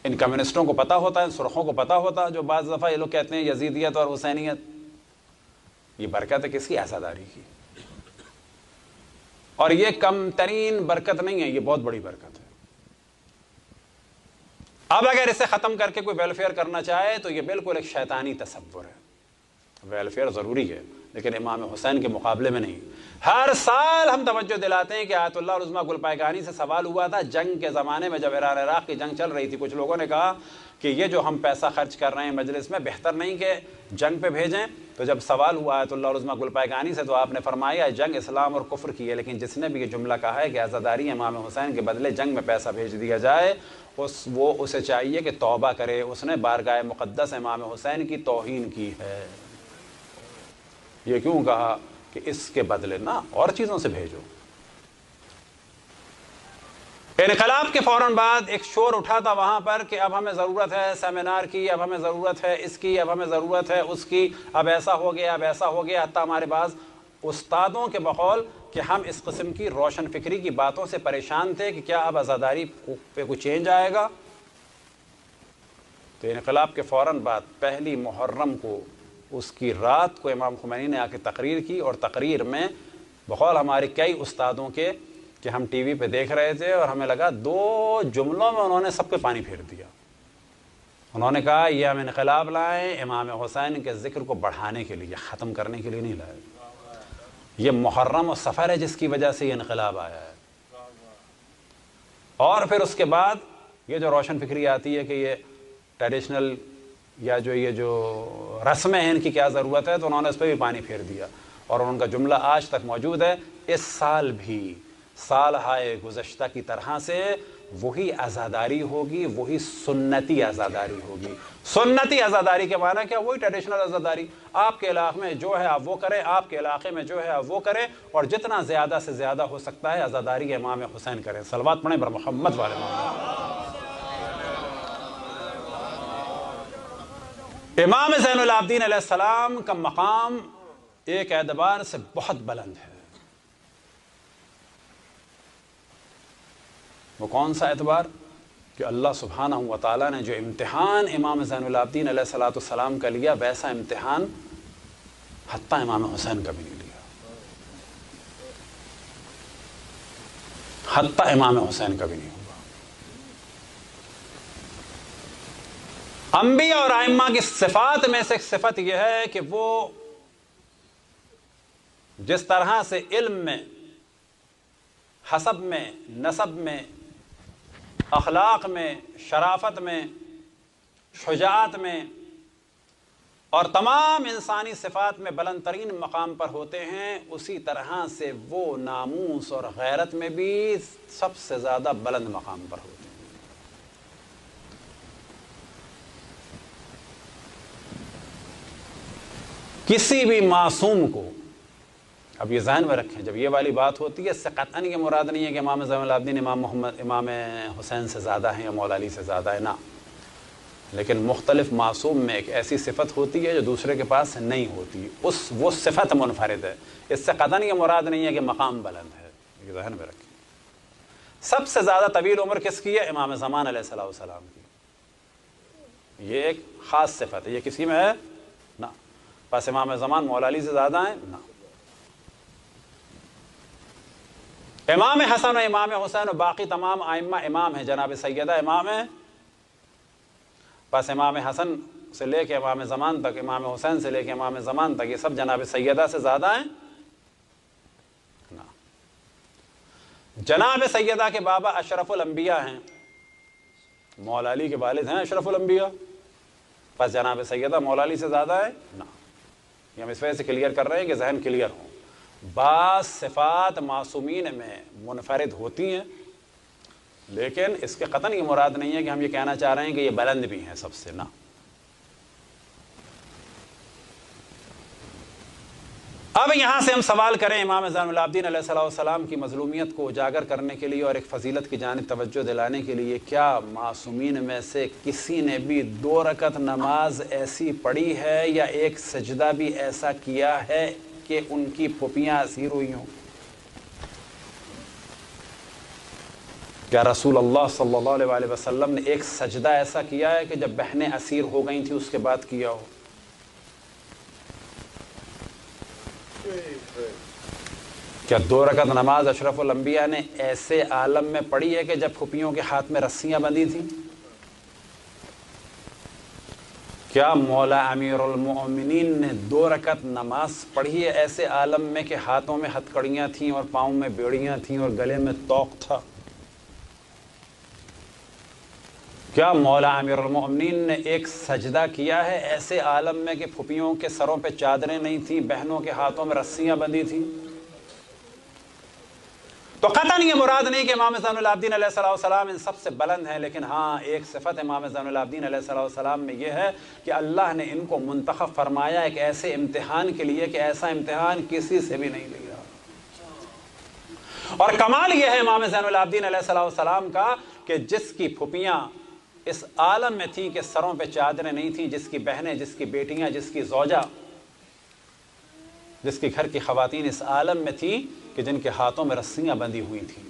ان کمیونسٹوں کو پتا ہوتا ہے، ان سرخوں کو پتا ہوتا ہے جو بعض دفعہ یہ لوگ کہتے ہیں یزیدیت اور حسینیت، یہ برکت ہے کس کی؟ عزاداری کی۔ اور یہ کم ترین برکت نہیں ہے، یہ بہت بڑی برکت ہے۔ اب اگر اسے ختم کر کے کوئی ویلفیئر کرنا چاہے تو یہ بالکل ایک شیطانی تصور ہے۔ ویلفیئر ضروری ہے لیکن امام حسین کے مقابلے میں نہیں۔ ہر سال ہم توجہ دلاتے ہیں کہ آیت اللہ العظمیٰ گلپائگانی سے سوال ہوا تھا جنگ کے زمانے میں، جب ایران عراق کی جنگ چل رہی تھی، کچھ لوگوں نے کہا کہ یہ جو ہم پیسہ خرچ کر رہے ہیں مجلس میں، بہتر نہیں کہ جنگ پہ بھیجیں؟ تو جب سوال ہوا آیت اللہ العظمیٰ گلپائگانی سے تو آپ نے فرمایا جنگ اسلام اور کفر کی ہے، لیکن جس نے بھی یہ جملہ کہا ہے کہ عزاداری امام حسین کے بدلے جنگ میں پیسہ بھیج دیا جائے، وہ اسے چاہیے کہ توبہ کرے، اس نے بارگاہ مقدس امام حسین کی توہین کی ہے۔ یہ کیوں کہا کہ اس کے بدلے نہ اور چیزوں سے بھیجو۔ انقلاب کے فوراً بعد ایک شور اٹھا تھا وہاں پر کہ اب ہمیں ضرورت ہے سیمینار کی، اب ہمیں ضرورت ہے اس کی، اب ہمیں ضرورت ہے اس کی، اب ایسا ہو گیا، اب ایسا ہو گیا، حتیٰ ہمارے بعض استادوں کے بقول کہ ہم اس قسم کی روشن فکری کی باتوں سے پریشان تھے کہ کیا اب عزاداری پہ کوئی چینج آئے گا. تو انقلاب کے فوراً بعد پہلی محرم کو اس کی رات کو امام خمینی نے آ کے تقریر کی، اور تقریر میں بقول ہمارے کئی استادوں کے کہ ہم ٹی وی پہ دیکھ رہے تھے اور ہمیں لگا 2 جملوں میں انہوں نے سب پہ پانی پھیر دیا. انہوں نے کہا یہ ہم انقلاب لائے امام حسین کے ذکر کو بڑھانے کے لیے، ختم کرنے کے لیے نہیں لائے. یہ محرم و سفر ہے جس کی وجہ سے یہ انقلاب آیا ہے. اور پھر اس کے بعد یہ جو روشن فکری آتی ہے کہ یہ ٹریڈیشنل یا یہ جو رسمیں ہیں ان کی کیا ضرورت ہے، تو انہوں نے اس پہ بھی پانی پھیر دیا. اور ان کا جملہ آج تک موجود ہے، اس سال بھی سالہائے گزشتہ کی طرح سے وہی عزاداری ہوگی، وہی سنتی عزاداری ہوگی. سنتی عزاداری کے معنی کیا؟ وہی ٹریڈیشنل عزاداری. آپ کے علاقے میں جو ہے آپ وہ کریں، آپ کے علاقے میں جو ہے آپ وہ کریں، اور جتنا زیادہ سے زیادہ ہو سکتا ہے عزاداری امام حسین کریں. صلوات پڑھیں بر محمد والے محمد. امام زین العابدین علیہ السلام کا مقام ایک اعتبار سے بہت بلند ہے. وہ کون سا اعتبار؟ کہ اللہ سبحانہ و تعالیٰ نے جو امتحان امام زین العابدین علیہ السلام کا لیا، ویسا امتحان حتیٰ امام حسین کا بھی نہیں لیا. حتیٰ امام حسین کا بھی نہیں ہوگا. انبیاء اور ائمہ کی صفات میں سے ایک صفت یہ ہے کہ وہ جس طرح سے علم میں، حسب میں، نسب میں، اخلاق میں، شرافت میں، شجاعت میں اور تمام انسانی صفات میں بلند ترین مقام پر ہوتے ہیں، اسی طرح سے وہ ناموس اور غیرت میں بھی سب سے زیادہ بلند مقام پر ہوتے ہیں. کسی بھی معصوم کو، اب یہ ذہن میں رکھیں، جب یہ والی بات ہوتی ہے اس سے قطعاً یہ مراد نہیں ہے کہ امام زین العابدین امام حسین سے زیادہ ہیں یا مولا علی سے زیادہ ہے، نہ. لیکن مختلف معصوم میں ایک ایسی صفت ہوتی ہے جو دوسرے کے پاس نہیں ہوتی، وہ صفت منفرد ہے. اس سے قطعاً یہ مراد نہیں ہے کہ مقام بلند ہے. یہ ذہن میں رکھیں. سب سے زیادہ طویل عمر کس کی ہے؟ امام زمان علیہ السلام کی. یہ ایک خاص صفت ہے. یہ کسی میں ہے؟ نہ. بس امام زمان مولا علی سے زیادہ ہیں؟ نہ. امام حسن و امام حسین و باقی تمام ائمہ امام ہیں، جناب سیدہ امام ہیں. بس امام حسن سے لے کے امام زمان تک، امام حسین سے لے کے امام زمان تک، یہ سب جناب سیدہ سے زیادہ ہیں؟ نہ. جناب سیدہ کے بابا اشرف الانبیاء ہیں، مولا علی کے والد ہیں اشرف الانبیاء. بس جناب سیدہ مولا علی سے زیادہ ہے؟ نہ. یہ ہم اس وجہ سے کلیئر کر رہے ہیں کہ ذہن کلیئر ہو. بعض صفات معصومین میں منفرد ہوتی ہیں، لیکن اس کے قطعاً یہ مراد نہیں ہے کہ ہم یہ کہنا چاہ رہے ہیں کہ یہ بلند بھی ہیں سب سے، نہ. اب یہاں سے ہم سوال کریں امام زین العابدین علیہ السلام کی مظلومیت کو اجاگر کرنے کے لیے اور ایک فضیلت کی جانب توجہ دلانے کے لیے، کیا معصومین میں سے کسی نے بھی 2 رکعت نماز ایسی پڑھی ہے یا ایک سجدہ بھی ایسا کیا ہے کہ ان کی پھوپھیاں اسیر ہوئی ہوں؟ کیا رسول اللہ صلی اللہ علیہ وآلہ وسلم نے ایک سجدہ ایسا کیا ہے کہ جب بہنیں اسیر ہو گئی تھیں اس کے بعد کیا ہو؟ کیا 2 رکعت نماز اشرف الانبیاء نے ایسے عالم میں پڑھی ہے کہ جب پھوپھیوں کے ہاتھ میں رسیاں بندھی تھیں؟ کیا مولا امیر المؤمنین نے 2 رکعت نماز پڑھی ہے ایسے عالم میں کہ ہاتھوں میں ہتھکڑیاں تھیں اور پاؤں میں بیڑیاں تھیں اور گلے میں توق تھا؟ کیا مولا امیر المؤمنین نے ایک سجدہ کیا ہے ایسے عالم میں کہ پھوپھیوں کے سروں پہ چادریں نہیں تھیں، بہنوں کے ہاتھوں میں رسیاں بندھی تھیں؟ تو قطعاً یہ مراد نہیں کہ امام زین العابدین علیہ السلام ان سب سے بلند ہیں، لیکن ہاں ایک صفت امام زین العابدین علیہ السلام میں یہ ہے کہ اللہ نے ان کو منتخب فرمایا ایک ایسے امتحان کے لیے کہ ایسا امتحان کسی سے بھی نہیں لیا. اور کمال یہ ہے امام زین العابدین علیہ السلام کا کہ جس کی پھوپھیاں اس عالم میں تھیں کہ سروں پہ چادریں نہیں تھیں، جس کی بہنیں، جس کی بیٹیاں، جس کی زوجہ جس کے گھر کی خواتین اس عالم میں تھیں کہ جن کے ہاتھوں میں رسیاں بندھی ہوئی تھیں،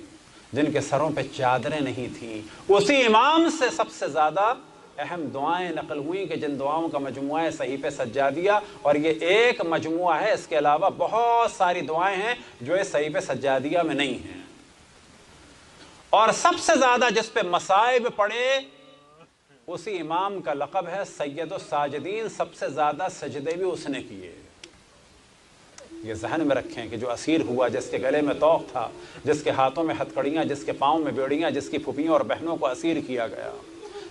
جن کے سروں پہ چادریں نہیں تھیں، اسی امام سے سب سے زیادہ اہم دعائیں نقل ہوئیں کہ جن دعاؤں کا مجموعہ ہے صحیفہ سجادیہ، اور یہ ایک مجموعہ ہے، اس کے علاوہ بہت ساری دعائیں ہیں جو اس صحیفہ سجادیہ میں نہیں ہیں۔ اور سب سے زیادہ جس پہ مصائب پڑے اسی امام کا لقب ہے سید الساجدین، سب سے زیادہ سجدے بھی اس نے کیے۔ یہ ذہن میں رکھیں کہ جو اسیر ہوا، جس کے گلے میں طوق تھا، جس کے ہاتھوں میں ہتھکڑیاں، جس کے پاؤں میں بیڑیاں، جس کی پھوپھیوں اور بہنوں کو اسیر کیا گیا،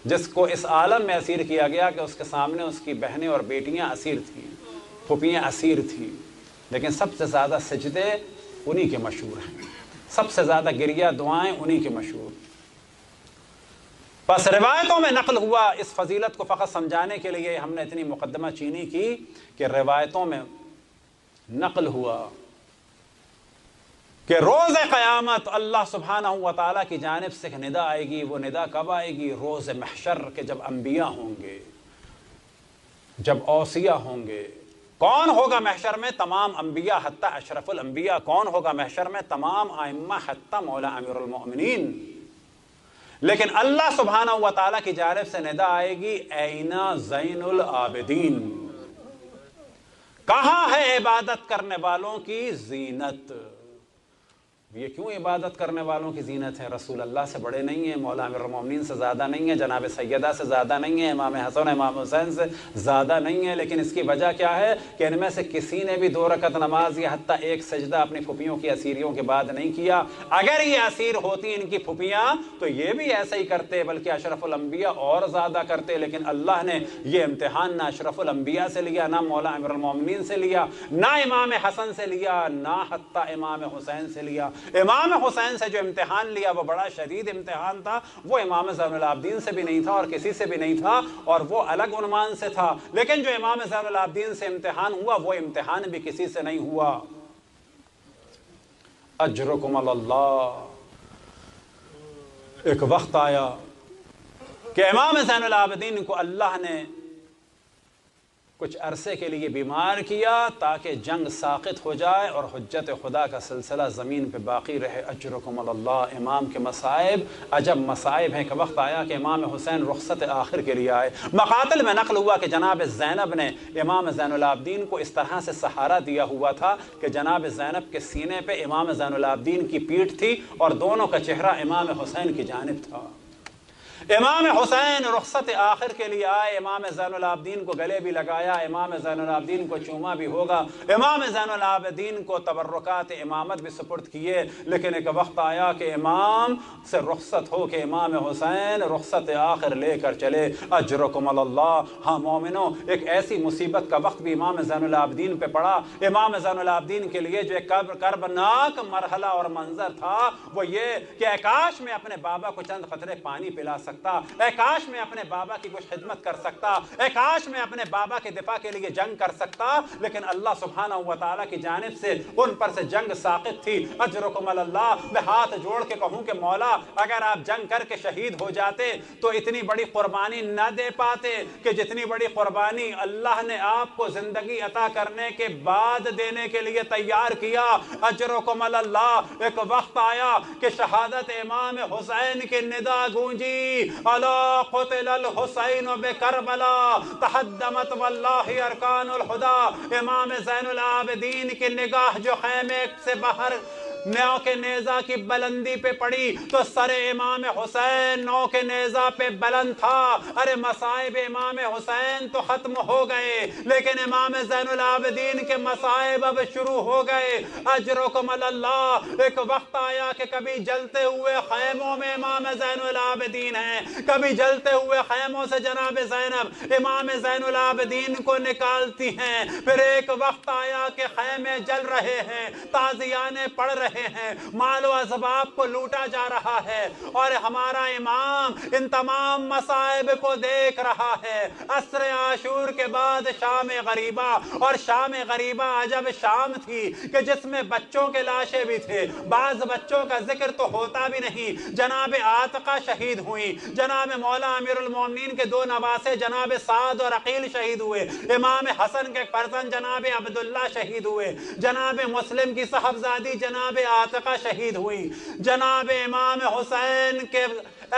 جس کو اس عالم میں اسیر کیا گیا کہ اس کے سامنے اس کی بہنیں اور بیٹیاں اسیر تھیں، پھوپھیاں اسیر تھیں، لیکن سب سے زیادہ سجدے انہی کے مشہور ہیں، سب سے زیادہ گریہ دعائیں انہی کے مشہور۔ بس روایتوں میں نقل ہوا، اس فضیلت کو فقط سمجھانے کے لیے ہم نے اتنی مقدمہ چینی کی کہ روایتوں میں نقل ہوا کہ روز قیامت اللہ سبحانہ و تعالیٰ کی جانب سے ایک ندا آئے گی۔ وہ ندا کب آئے گی؟ روز محشر کے جب انبیاء ہوں گے، جب اوصیاء ہوں گے۔ کون ہوگا محشر میں؟ تمام انبیاء حتیٰ اشرف الانبیاء۔ کون ہوگا محشر میں؟ تمام ائمہ حتیٰ مولا امیر المؤمنین۔ لیکن اللہ سبحانہ و تعالیٰ کی جانب سے ندا آئے گی، اینا زین العابدین؟ کہاں ہے عبادت کرنے والوں کی زینت؟ یہ کیوں عبادت کرنے والوں کی زینت ہے؟ رسول اللہ سے بڑے نہیں ہیں، مولا امیر المومنین سے زیادہ نہیں ہیں، جناب سیدہ سے زیادہ نہیں ہیں، امام حسن امام حسین سے زیادہ نہیں ہیں، لیکن اس کی وجہ کیا ہے کہ ان میں سے کسی نے بھی 2 رکعت نماز یا حتیٰ ایک سجدہ اپنی پھوپھیوں کی اسیریوں کے بعد نہیں کیا۔ اگر یہ اسیر ہوتی ان کی پھوپھیاں تو یہ بھی ایسا ہی کرتے، بلکہ اشرف الانبیاء اور زیادہ کرتے، لیکن اللہ نے یہ امتحان نہ اشرف الانبیاء سے لیا، نہ مولا امیر المومنین سے لیا، نہ امام حسن سے لیا، نہ حتیٰ امام حسین سے لیا۔ امام حسین سے جو امتحان لیا وہ بڑا شدید امتحان تھا، وہ امام زین العابدین سے بھی نہیں تھا اور کسی سے بھی نہیں تھا، اور وہ الگ عنوان سے تھا، لیکن جو امام زین العابدین سے امتحان ہوا وہ امتحان بھی کسی سے نہیں ہوا۔ اجرکم اللہ۔ ایک وقت آیا کہ امام زین العابدین کو اللہ نے کچھ عرصے کے لیے بیمار کیا تاکہ جنگ ساقط ہو جائے اور حجت خدا کا سلسلہ زمین پہ باقی رہے۔ اجرکم اللہ۔ امام کے مصائب عجب مصائب ہیں کہ وقت آیا کہ امام حسین رخصت آخر کے لیے آئے۔ مقاتل میں نقل ہوا کہ جناب زینب نے امام زین العابدین کو اس طرح سے سہارا دیا ہوا تھا کہ جناب زینب کے سینے پہ امام زین العابدین کی پیٹھ تھی اور دونوں کا چہرہ امام حسین کی جانب تھا۔ امام حسین رخصت آخر کے لیے آئے، امام زین العابدین کو گلے بھی لگایا، امام زین العابدین کو چوما بھی ہوگا، امام زین العابدین کو تبرکات امامت بھی سپرد کیے، لیکن ایک وقت آیا کہ امام سے رخصت ہو کہ امام حسین رخصت آخر لے کر چلے۔ اجرکم اللہ۔ ہاں مومنوں، ایک ایسی مصیبت کا وقت بھی امام زین العابدین پہ پڑا۔ امام زین العابدین کے لیے جو ایک کربناک مرحلہ اور منظر تھا وہ یہ کہ اے کاش میں اپنے بابا کو چند قطرے پانی پلا سکتا، اے کاش میں اپنے بابا کی کچھ خدمت کر سکتا، اے کاش میں اپنے بابا کے دفاع کے لیے جنگ کر سکتا، لیکن اللہ سبحانہ و تعالیٰ کی جانب سے ان پر سے جنگ ساقط تھی۔ اجرکم اللہ۔ میں ہاتھ جوڑ کے کہوں کہ مولا اگر آپ جنگ کر کے شہید ہو جاتے تو اتنی بڑی قربانی نہ دے پاتے کہ جتنی بڑی قربانی اللہ نے آپ کو زندگی عطا کرنے کے بعد دینے کے لیے تیار کیا۔ اجرکم اللہ۔ ایک وقت آیا کہ شہادت امام حسین کی ندا گونجی، الا قتل الحسین بکربلا تحدمت واللہ ارکان الہدی۔ امام زین العابدین کی نگاہ جو خیمے سے باہر نو کے نیزہ کی بلندی پہ پڑی تو سر امام حسین نو کے نیزہ پہ بلند تھا۔ ارے مصائب امام حسین تو ختم ہو گئے، لیکن امام زین العابدین کے مصائب اب شروع ہو گئے۔ اجرکم اللہ۔ ایک وقت آیا کہ کبھی جلتے ہوئے خیموں میں امام زین العابدین ہیں، کبھی جلتے ہوئے خیموں سے جناب زینب امام زین العابدین کو نکالتی ہیں۔ پھر ایک وقت آیا کہ خیمے جل رہے ہیں، تازیانے پڑھ رہے رہے ہیں، مال و اسباب کو لوٹا جا رہا ہے، اور ہمارا امام ان تمام مصائب کو دیکھ رہا ہے۔ عصر عاشور کے بعد شام غریبہ، اور شام غریبہ عجب شام تھی کہ جس میں بچوں کے لاشیں بھی تھے، بعض بچوں کا ذکر تو ہوتا بھی نہیں۔ جناب عاتقہ شہید ہوئی، جناب مولا امیر المومنین کے دو نواسے جناب سعد اور عقیل شہید ہوئے، امام حسن کے فرزند جناب عبداللہ شہید ہوئے، جناب مسلم کی صاحبزادی جناب عاتقہ شہید ہوئی، جناب امام حسین کے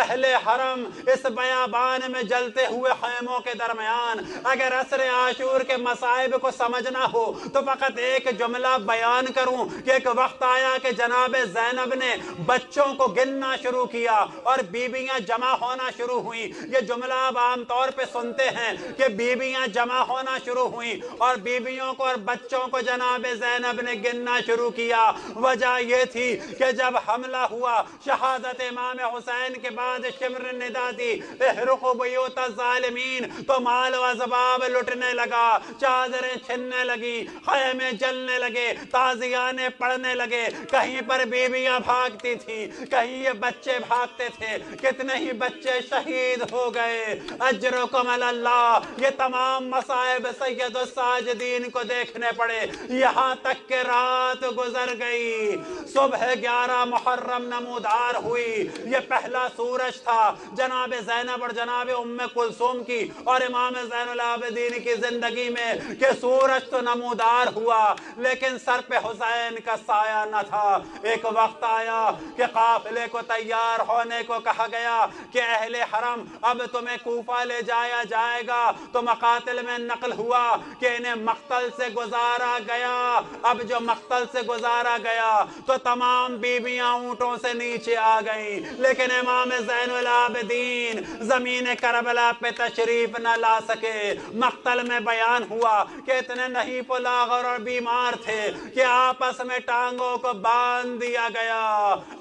اہل حرم اس بیابان میں جلتے ہوئے خیموں کے درمیان۔ اگر عصر عاشور کے مصائب کو سمجھنا ہو تو فقط ایک جملہ بیان کروں کہ ایک وقت آیا کہ جناب زینب نے بچوں کو گننا شروع کیا اور بیویاں جمع ہونا شروع ہوئیں۔ یہ جملہ آپ عام طور پہ سنتے ہیں کہ بیویاں جمع ہونا شروع ہوئیں، اور بیویوں کو اور بچوں کو جناب زینب نے گننا شروع کیا۔ وجہ یہ تھی کہ جب حملہ ہوا شہادت امام حسین کے بعد شمر ندا دی احرقوا بیوت الظالمین، تو مال و اسباب لٹنے لگا، چادریں چھننے لگی، خیمے جلنے لگے، تازیانے پڑھنے لگے، کہیں پر بیویاں بھاگتی تھی، کہیں یہ بچے بھاگتے تھے، کتنے ہی بچے شہید ہو گئے۔ اجرکم علی اللہ۔ یہ تمام مصائب سید الساجدین کو دیکھنے پڑے، یہاں تک کہ رات گزر گئی، صبح 11 محرم نمودار ہوئی۔ یہ پہلا سورج تھا جناب زینب اور جناب ام کلثوم کی اور امام زین العابدین کی زندگی میں کہ سورج تو نمودار ہوا لیکن سر پہ حسین کا سایہ نہ تھا۔ ایک وقت آیا کہ قافلے کو تیار ہونے کو کہا گیا کہ اہل حرم اب تمہیں کوفہ لے جایا جائے گا، تو مقاتل میں نقل ہوا کہ انہیں مقتل سے گزارا گیا۔ اب جو مقتل سے گزارا گیا تو تمام بیویاں اونٹوں سے نیچے آ گئیں، لیکن امام زین العابدین زمین کربلا پہ تشریف نہ لا سکے۔ مقتل میں بیان ہوا کہ اتنے نحیف و لاغر اور بیمار تھے کہ آپس میں ٹانگوں کو باندھ دیا گیا۔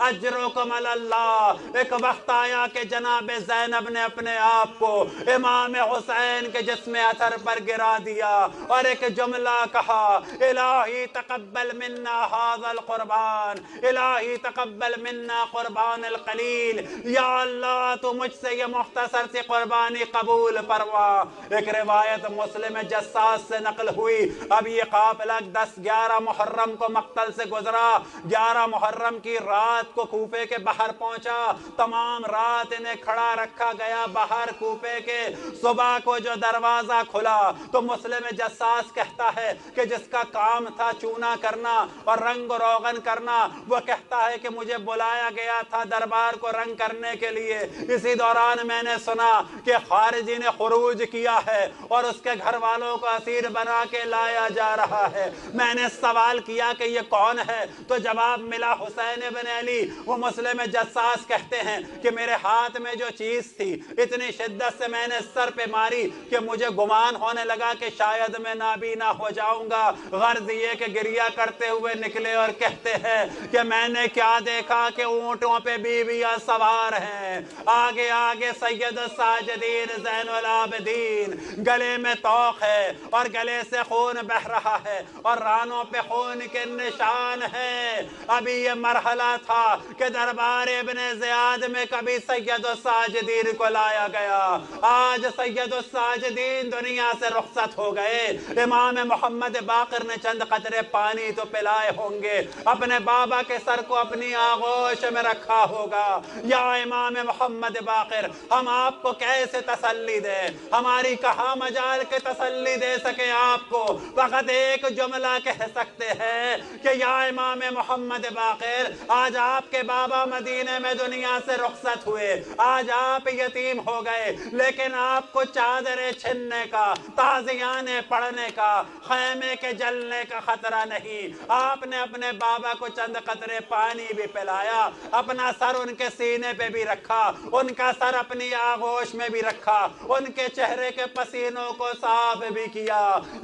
اجرکم علی اللہ۔ ایک وقت آیا کہ جناب زینب نے اپنے آپ کو امام حسین کے جسم اثر پر گرا دیا اور ایک جملہ کہا، الہی تقبل منا ھذا القربان، الہی تقبل منا قربان القلیل، یا اللہ تو مجھ سے یہ مختصر سی قربانی قبول فرما۔ ایک روایت مسلم جساس سے نقل ہوئی، اب یہ قافلہ 10-11 محرم کو مقتل سے گزرا، 11 محرم کی رات کو کوفے کے باہر پہنچا، تمام رات انہیں کھڑا رکھا گیا باہر کوفے کے۔ صبح کو جو دروازہ کھلا تو مسلم جساس کہتا ہے کہ جس کا کام تھا چونا کرنا اور رنگ و روغن کرنا، وہ کہتا ہے کہ مجھے بلایا گیا تھا دربار کو رنگ کرنے کے لیے، اسی دوران میں نے سنا کہ خارجی نے خروج کیا ہے اور اس کے گھر والوں کو اسیر بنا کے لایا جا رہا ہے۔ میں نے سوال کیا کہ یہ کون ہے تو جواب ملا حسین بن علی۔ وہ مسلم جساس کہتے ہیں کہ میرے ہاتھ میں جو چیز تھی اتنی شدت سے میں نے سر پہ ماری کہ مجھے گمان ہونے لگا کہ شاید میں نابینا ہو جاؤں گا۔ غرض یہ کہ گریہ کرتے ہوئے نکلے اور کہتے ہیں کہ میں نے کیا دیکھا کہ اونٹوں پہ بیویاں سوار ہیں، آگے آگے سید الساجدین زین العابدین، گلے میں طوق ہے اور گلے سے خون بہ رہا ہے اور رانوں پہ خون کے نشان ہیں۔ ابھی یہ مرحلہ تھا کہ دربار ابن زیاد میں کبھی سید الساجدین کو لایا گیا، آج سید الساجدین دنیا سے رخصت ہو گئے۔ امام محمد باقر نے چند قطرے پانی تو پلائے ہوں گے، اپنے بابا کے سر کو اپنی آغوش میں رکھا ہوگا۔ یا امام محمد باقر، ہم آپ کو کیسے تسلی دیں، ہماری کہاں مجال کے تسلی دے سکے آپ کو، فقط ایک جملہ کہہ سکتے ہیں کہ یا امام محمد باقر، آج آپ کے بابا مدینے میں دنیا سے رخصت ہوئے، آج آپ یتیم ہو گئے، لیکن آپ کو چادریں چھننے کا، تازیانے پڑھنے کا، خیمے کے جلنے کا خطرہ نہیں۔ آپ نے اپنے بابا کو چند قطرے پانی بھی پلایا، اپنا سر ان کے سینے پہ بھی بھی رکھا، ان کا سر اپنی آغوش میں بھی رکھا، ان کے چہرے کے پسینوں کو صاف بھی کیا۔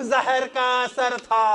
زہر کا اثر تھا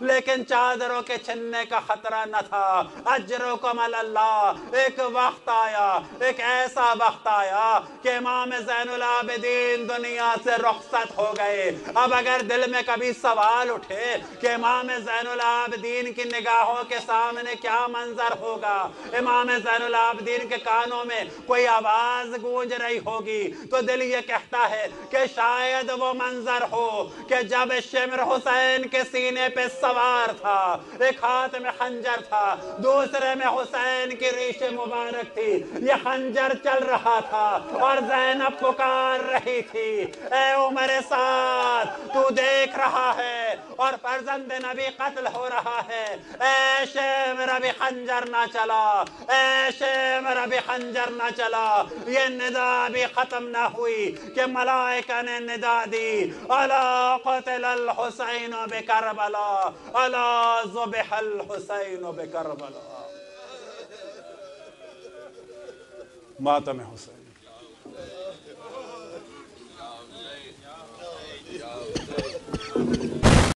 لیکن چادروں کے چھننے کا خطرہ نہ تھا۔ اجرکم علی اللہ۔ ایک وقت آیا، ایک ایسا وقت آیا کہ امام زین العابدین دنیا سے رخصت ہو گئے۔ اب اگر دل میں کبھی سوال اٹھے کہ امام زین العابدین کی نگاہوں کے سامنے کیا منظر ہوگا، امام زین العابدین کے کانوں میں کوئی آواز گونج رہی ہوگی، تو دل یہ کہتا ہے کہ شاید وہ منظر ہو کہ جب شمر حسین کے سینے پہ سوار تھا، ایک ہاتھ میں خنجر تھا، دوسرے میں حسین کی ریش مبارک تھی، یہ خنجر چل رہا تھا اور زینب پکار رہی تھی، اے عمر سعد تو دیکھ رہا ہے اور فرزند نبی قتل ہو رہا ہے، اے شمر ابھی خنجر نہ چلا، اے شمر ابھی خنجر نہ چلا۔ یہ ندا بھی ختم نہ ہوئی کہ ملائکہ نے ندا دی، الا قتل الحسین بکربلا، الا ذبح الحسین بکربلا۔ ماتم حسین۔